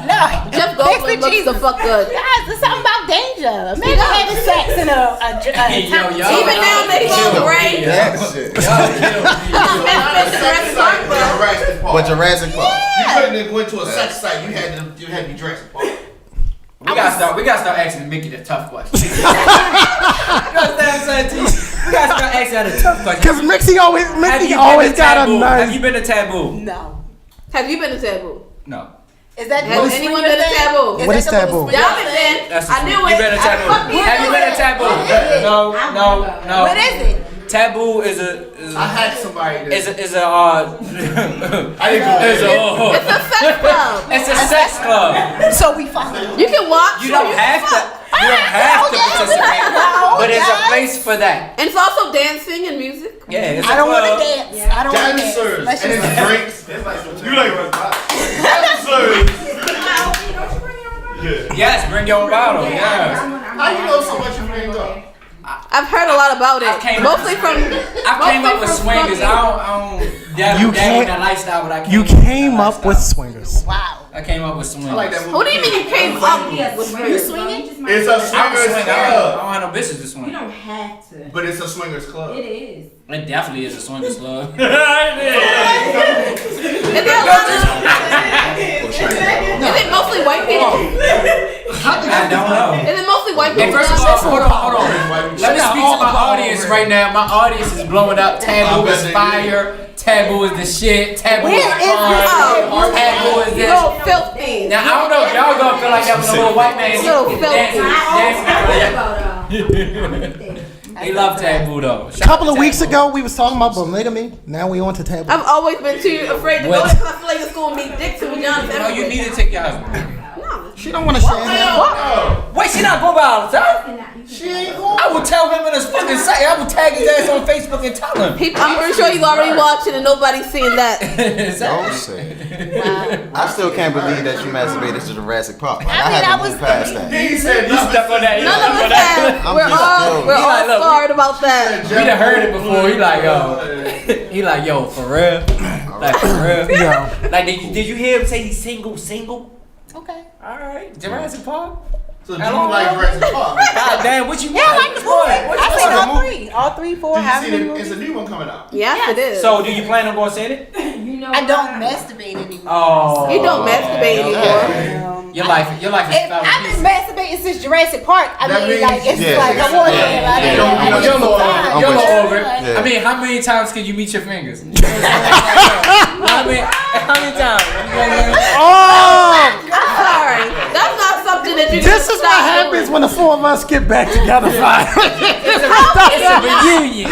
No, Jeff Goldblum looks the fuck good. Guys, there's something about danger. Imagine having sex in a even now they go gray. Yeah, shit. But Jurassic Park. You couldn't go into a sex site. You had to be Jurassic Park. We gotta start asking Mickey the tough questions. You understand what I'm saying to you? We gotta start asking her the tough questions. Because Mickey always got a nice. Have you been to Taboo? No. Have you been to Taboo? No. Is that Has anyone been to Taboo? What is Taboo? Y'all been there. I knew it. You been to Taboo? Have you been to Taboo? No. What is it? Taboo is a. I had somebody. Is a. I didn't go there. It's a sex club. It's a sex club. So we fuck. You can watch. You don't have to. You don't have to participate. But there's a place for that. And it's also dancing and music. Yeah, it's a I don't want to club. dance. I don't want to dance. Dancers Let's and just it's drinks. You like dancers. Yes, bring your own bottle. Yes. How you know so much if you ain't go? I've heard a lot about it. Mostly from. I came up with swingers. I don't dabble in that lifestyle, but I came. You came up with swingers. Wow. I came up with swingers. I like that movie. What do you mean you came up with You swinging? It's a I don't swingers swing. I club. don't have no bitches to swing. You don't have to. But it's a swingers club. It is. It definitely is a swingers club. Is there a lot of? Is it mostly white people? I don't know. Is it mostly white Hey, people? first of all, hold on. Let me speak to my audience right now. My audience is blowing up. Taboo is fire. Taboo is the shit. Taboo is fun. Taboo is this. Little filthy. Now, I don't know if y'all gonna feel like that was a little white man. Little Dancing. He love Taboo though. A couple of weeks ago, we was talking about polygamy. Now we on to Taboo. I've always been too afraid to go there because I feel like it's gonna be dicks and vaginas. No, you need to take your husband. She don't want to share him. Wait, she not going by all the time? She ain't going. I will tell him in his fucking site. I will tag his ass on Facebook and tell him. I'm pretty sure he's already watching and nobody's seeing that. Don't say. I still can't believe that you masturbated to Jurassic Park. Like, I I mean, had I to was move past that. He said You stuck on that. You None stuck of on us that. have. I'm We're just all joking. we're all scarred about that. We done heard it before. He like, yo. He like, yo, for real? Like, for real? Yo. Like, did you hear him say he's single? Okay. Alright. Jurassic Park? So do you like Jurassic Park? God damn, what you want? Yeah, I like the movie. I seen all movie? three. All three, four, Did you however see many it? movies. It's a new one coming out. Yes, it is. So, do you plan on going to see it? You know I don't masturbate anymore. Oh. You don't masturbate anymore. Your life is If I've been masturbating since Jurassic Park, I That mean, means- like, it's Yeah. like a war game. I'm You're with you. over it. I mean, how many times can you meet your fingers? how many times? Oh, Sorry, that's not something that you. this is what happens when the four of us get back together. It's a reunion.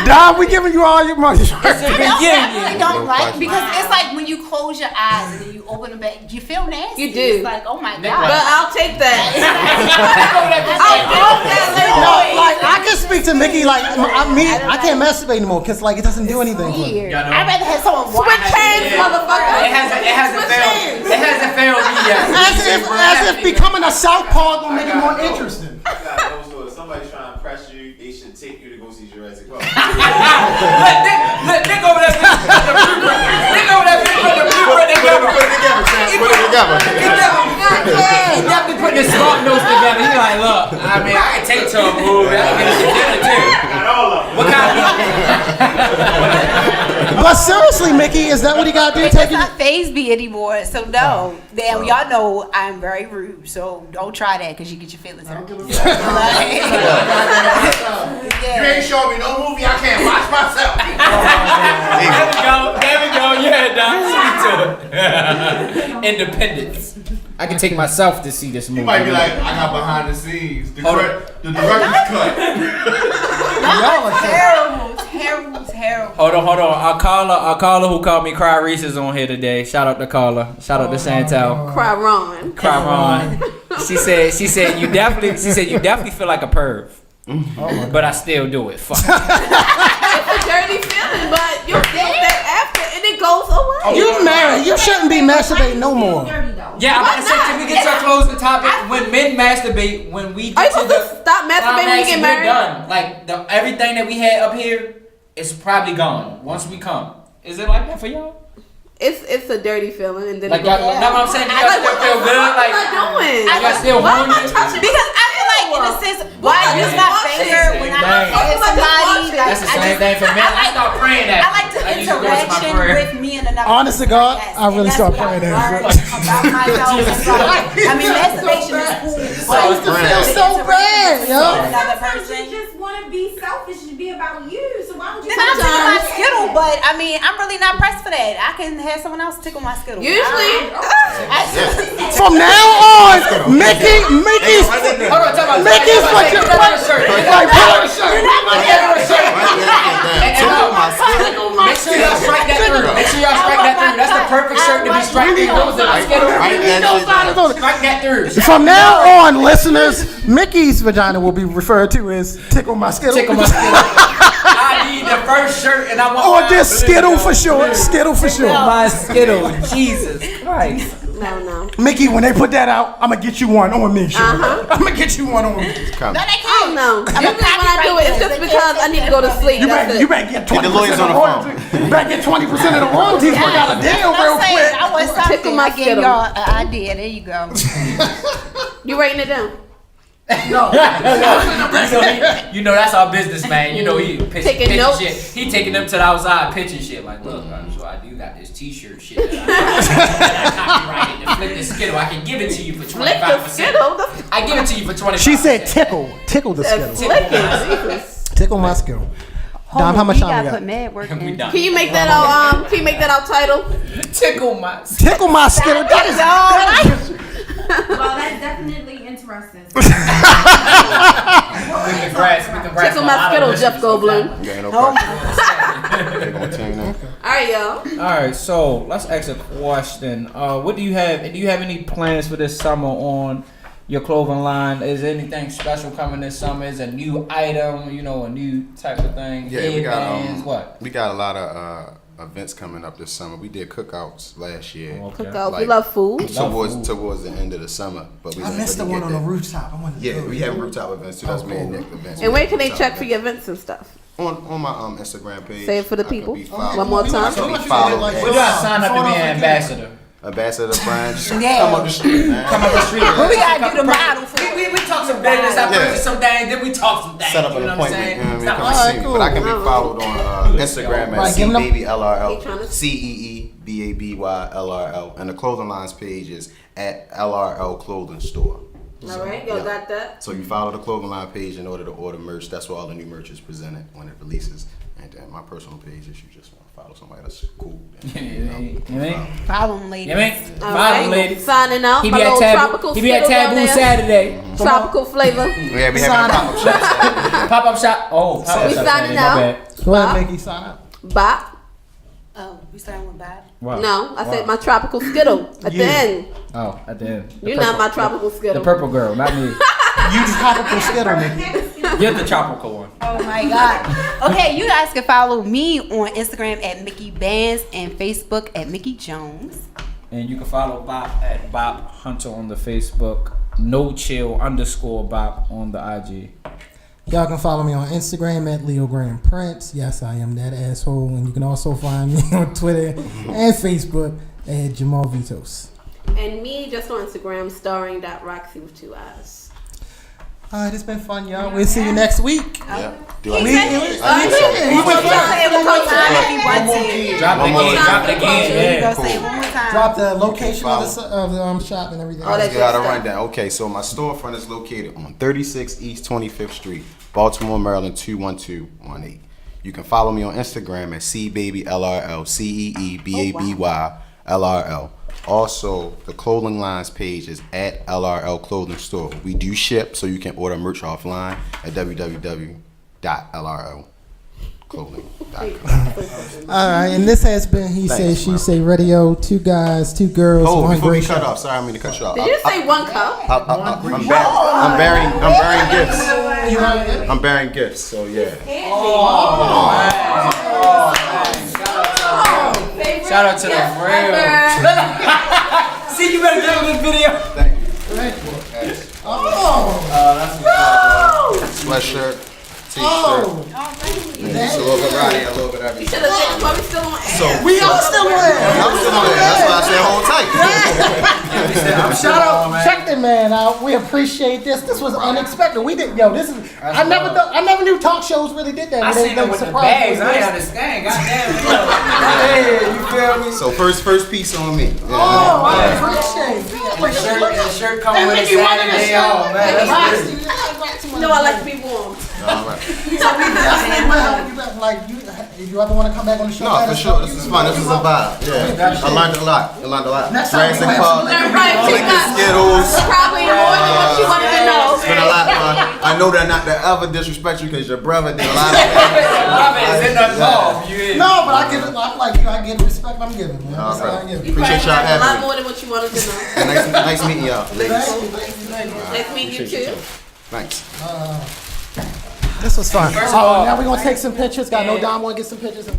Dom, we giving you all your money. It's a I really reunion. don't like because it's like when you close your eyes and then you open them back, you feel nasty. You do. It's like, oh my But god. I'll take that. Like I can speak to Mickey. Like I can't masturbate anymore because like it doesn't do anything for me. Weird. I'd rather have someone watch. Switch hands, motherfucker. It hasn't failed me yet. As if becoming a southpaw gonna make it more interesting. If somebody's trying to press you, they should take you to go see Jurassic Park. Look, Nick over there. Nick over there. Put the blueprint together. Put it together. He definitely put the smart notes together. He like, look, I mean, I can take to a movie. I can get some dinner too. Not all of them. What kind of? But seriously, Mickey, is that what he got to do? It Take does you? not phase me anymore. So no. Damn, y'all know I'm very rude. So don't try that because you get your feelings hurt. You ain't showing me no movie I can't watch myself. There we go. Yeah, Don. Speak to it. Independence. I can take myself to see this movie. You might be like, I got behind the scenes. The director's cut. Terrible. Hold on. Our caller who called me Cry Reese is on here today. Shout out to caller. Shout out to Chantel. Cry Ron. Cry Ron. She said you definitely feel like a perv. But I still do it. Fuck. It's a dirty feeling, but you feel that after and it goes away. You married. You shouldn't be masturbating no more. Yeah, I'm about to say, can we get to close the topic? When men masturbate, when we Are you get to supposed the to stop masturbating when you get we're married? done. Like everything that we had up here is probably gone once we come. Is it like that for y'all? It's a dirty feeling, and then Like, that's what I'm saying. You guys still feel good? Like, what am I doing? you guys still Why am I horny? touching? Because I feel like in a sense, why use my finger when I ask somebody? That's the same thing for me. I start praying that. I like the interaction with me and another. Honest to God, I really start praying that. About myself. I mean, masturbation is cool. I used to feel so bad, yo. Another person. You just want to be selfish and be about you. So why would you? Then I'll tickle my skittle, but I mean, I'm really not pressed for that. I can have someone else tickle my skittle. Usually, From now on, Mickey's Hold on, talk about Mickey's what you like. Make sure y'all strike that through. Make sure y'all strike that through. That's the perfect shirt to be striking those in the schedule. Strike that through. From now on, listeners, Mickey's vagina will be referred to as tickle my skittle. Tickle my skittle. I need the first shirt and I want Or just skittle for short. Skittle for short. my skittle. Jesus Christ. no. Mickey, when they put that out, I'm gonna get you one on me. Sure. I'm gonna get you one on me. No, they can't. I don't know. Usually when I do it, it's just because I need to go to sleep. You That's better it. get 20% Get the lawyers on the phone. You better get 20% of the royalties. Work out a deal real quick. I was Tickle something. my I gave skittle. y'all an idea. There you go. You writing it down? You know that's our business, man. You know he Taking pitching notes. shit. He taking them to the outside pitching shit. Like, look, so I do got this T-shirt shit that I copyrighted to flip the skittle. I can give it to you for Flick the 25%. skittle. That's I give it to you for 25%. She said tickle the skittle. flick it. Jesus. Tickle my skittle. Dom, how much time we got? mad work We done. Can you make that our Can you make that our title? Tickle my. Tickle my skittle. That is Well, that's definitely interesting. We can grasp Tickle my skittle, Jeff Goldblum. Yeah, no problem. They gonna tell you now. All right, y'all. All right, so let's ask a question. What do you have? Do you have any plans for this summer on your clothing line? Is anything special coming this summer? Is a new item? You know, a new type of thing? Yeah, we got Headbands, what? we got a lot of events coming up this summer. We did cookouts last year. Okay. Cookouts. We Like- love food. Towards the end of the summer, but we I didn't missed the really one get on the that. rooftop. I wanted to Yeah, go. we have rooftop events too. That's me and Nick events. And where can they Rooftop check for your events. events and stuff? On my Instagram page. Say it for the I can people. be followed. One more time. I can be followed Like- at We gotta sign up to be an ambassador. Ambassador Brian. Just Yeah. come up the street, man. Come up the street. But we gotta do the model for We talk some business. I Yeah. purchase some things. Then we talk some things. Set up you an know what I'm appointment. saying? You know what I mean? Stop Come my and see shit. me. But I can be followed on Instagram Right, at give 'em the- CBabyLRL, He tryna- CEEBABYLRL, and the clothing lines page is at LRL Clothing Store. All right, y'all got that? So you follow the clothing line page in order to order merch. That's where all the new merch is presented when it releases. And then my personal page, if you just want to follow somebody that's cool. Then, You mean? Follow them, ladies. You mean? All Follow right. ladies. Signing out. He My be at little Taboo. tropical He be at skittle down Taboo there. Saturday. Tropical flavor. Yeah, we having a pop-up shop Saturday. Pop up shop. Oh, pop up We shop. signing My out. bad. Go ahead, Mickey. Sign up. Bop. Oh, we starting with Bob. Wow. No, I said Wow. my tropical skittle at the Yeah. end. Oh, at the end. The You're not purple- my tropical The skittle. purple girl, not me. You tropical skittle, Mickey. You're the tropical one. Oh my God. Okay, you guys can follow me on Instagram at Mickey Bands and Facebook at Mickey Jones. And you can follow Bob at Bob Hunter on the Facebook. No_Chill_ on the IG. Y'all can follow me on Instagram at Leo Graham Prince. Yes, I am that asshole. And you can also find me on Twitter and Facebook at Jamal Vitos. And me just on Instagram, starring.Roxy with 2 eyes. All right, it's been fun, y'all. We'll see you next week. Yeah. Do We- I we need went to- fun. Say it one more time if you want to. Drop it again. Drop it again. Go Yeah. say it one more time. Drop the location of the shop and everything. Oh, Let's get out a rundown. Okay, so my storefront is located on 36 East 25th Street, Baltimore, Maryland 21218. You can follow me on Instagram at CBabyLRL, CEEBABYLRL. Also, the clothing lines page is at LRL Clothing Store. We do ship, so you can order merch offline at www.lrlclothing.com. All right, and this has been He Say, She Say Radio. 2 guys, 2 girls, Oh, one before we great cut show. off, sorry, I mean to cut you off. Did you say 1 cup? I'm bearing gifts. I'm bearing gifts, so yeah. Shout out to the real. See, you better get on this video. Thank you. That's Sweatshirt, t-shirt, episode. It's a little bit right here, a little bit of You everything. should have said, "Why we still on air?" So We are still on. I'm still on there. That's why I said hold tight. Shout out, check the man out. We appreciate this. This was unexpected. We did, yo. This is. I never knew talk shows really did that. I seen them with the bags. I ain't understand. Goddamn. Hey, you feel me? So first piece on me. Yeah. Oh, I appreciate it. The shirt coming with a Saturday off, man. That's good. You know I like to be warm. All right. So we definitely will help you back. Like you ever want to come back on the show? No, for sure. This is fun. This is a vibe. Yeah. I learned a lot. Next time Jurassic we Park, Right, she got Skittles. probably more than what she wanted to know. It's been a lot. I know that not to ever disrespect you because your brother did a lot of No, but I give it. I'm like you. I give the respect I'm giving. Man. That's all I give. You Appreciate probably y'all learned a having lot me. more than what you wanted to know. And nice meeting y'all, ladies. Nice meeting you too. Thanks. This was fun. Now we're gonna take some pictures. Got no Dom want to get some pictures.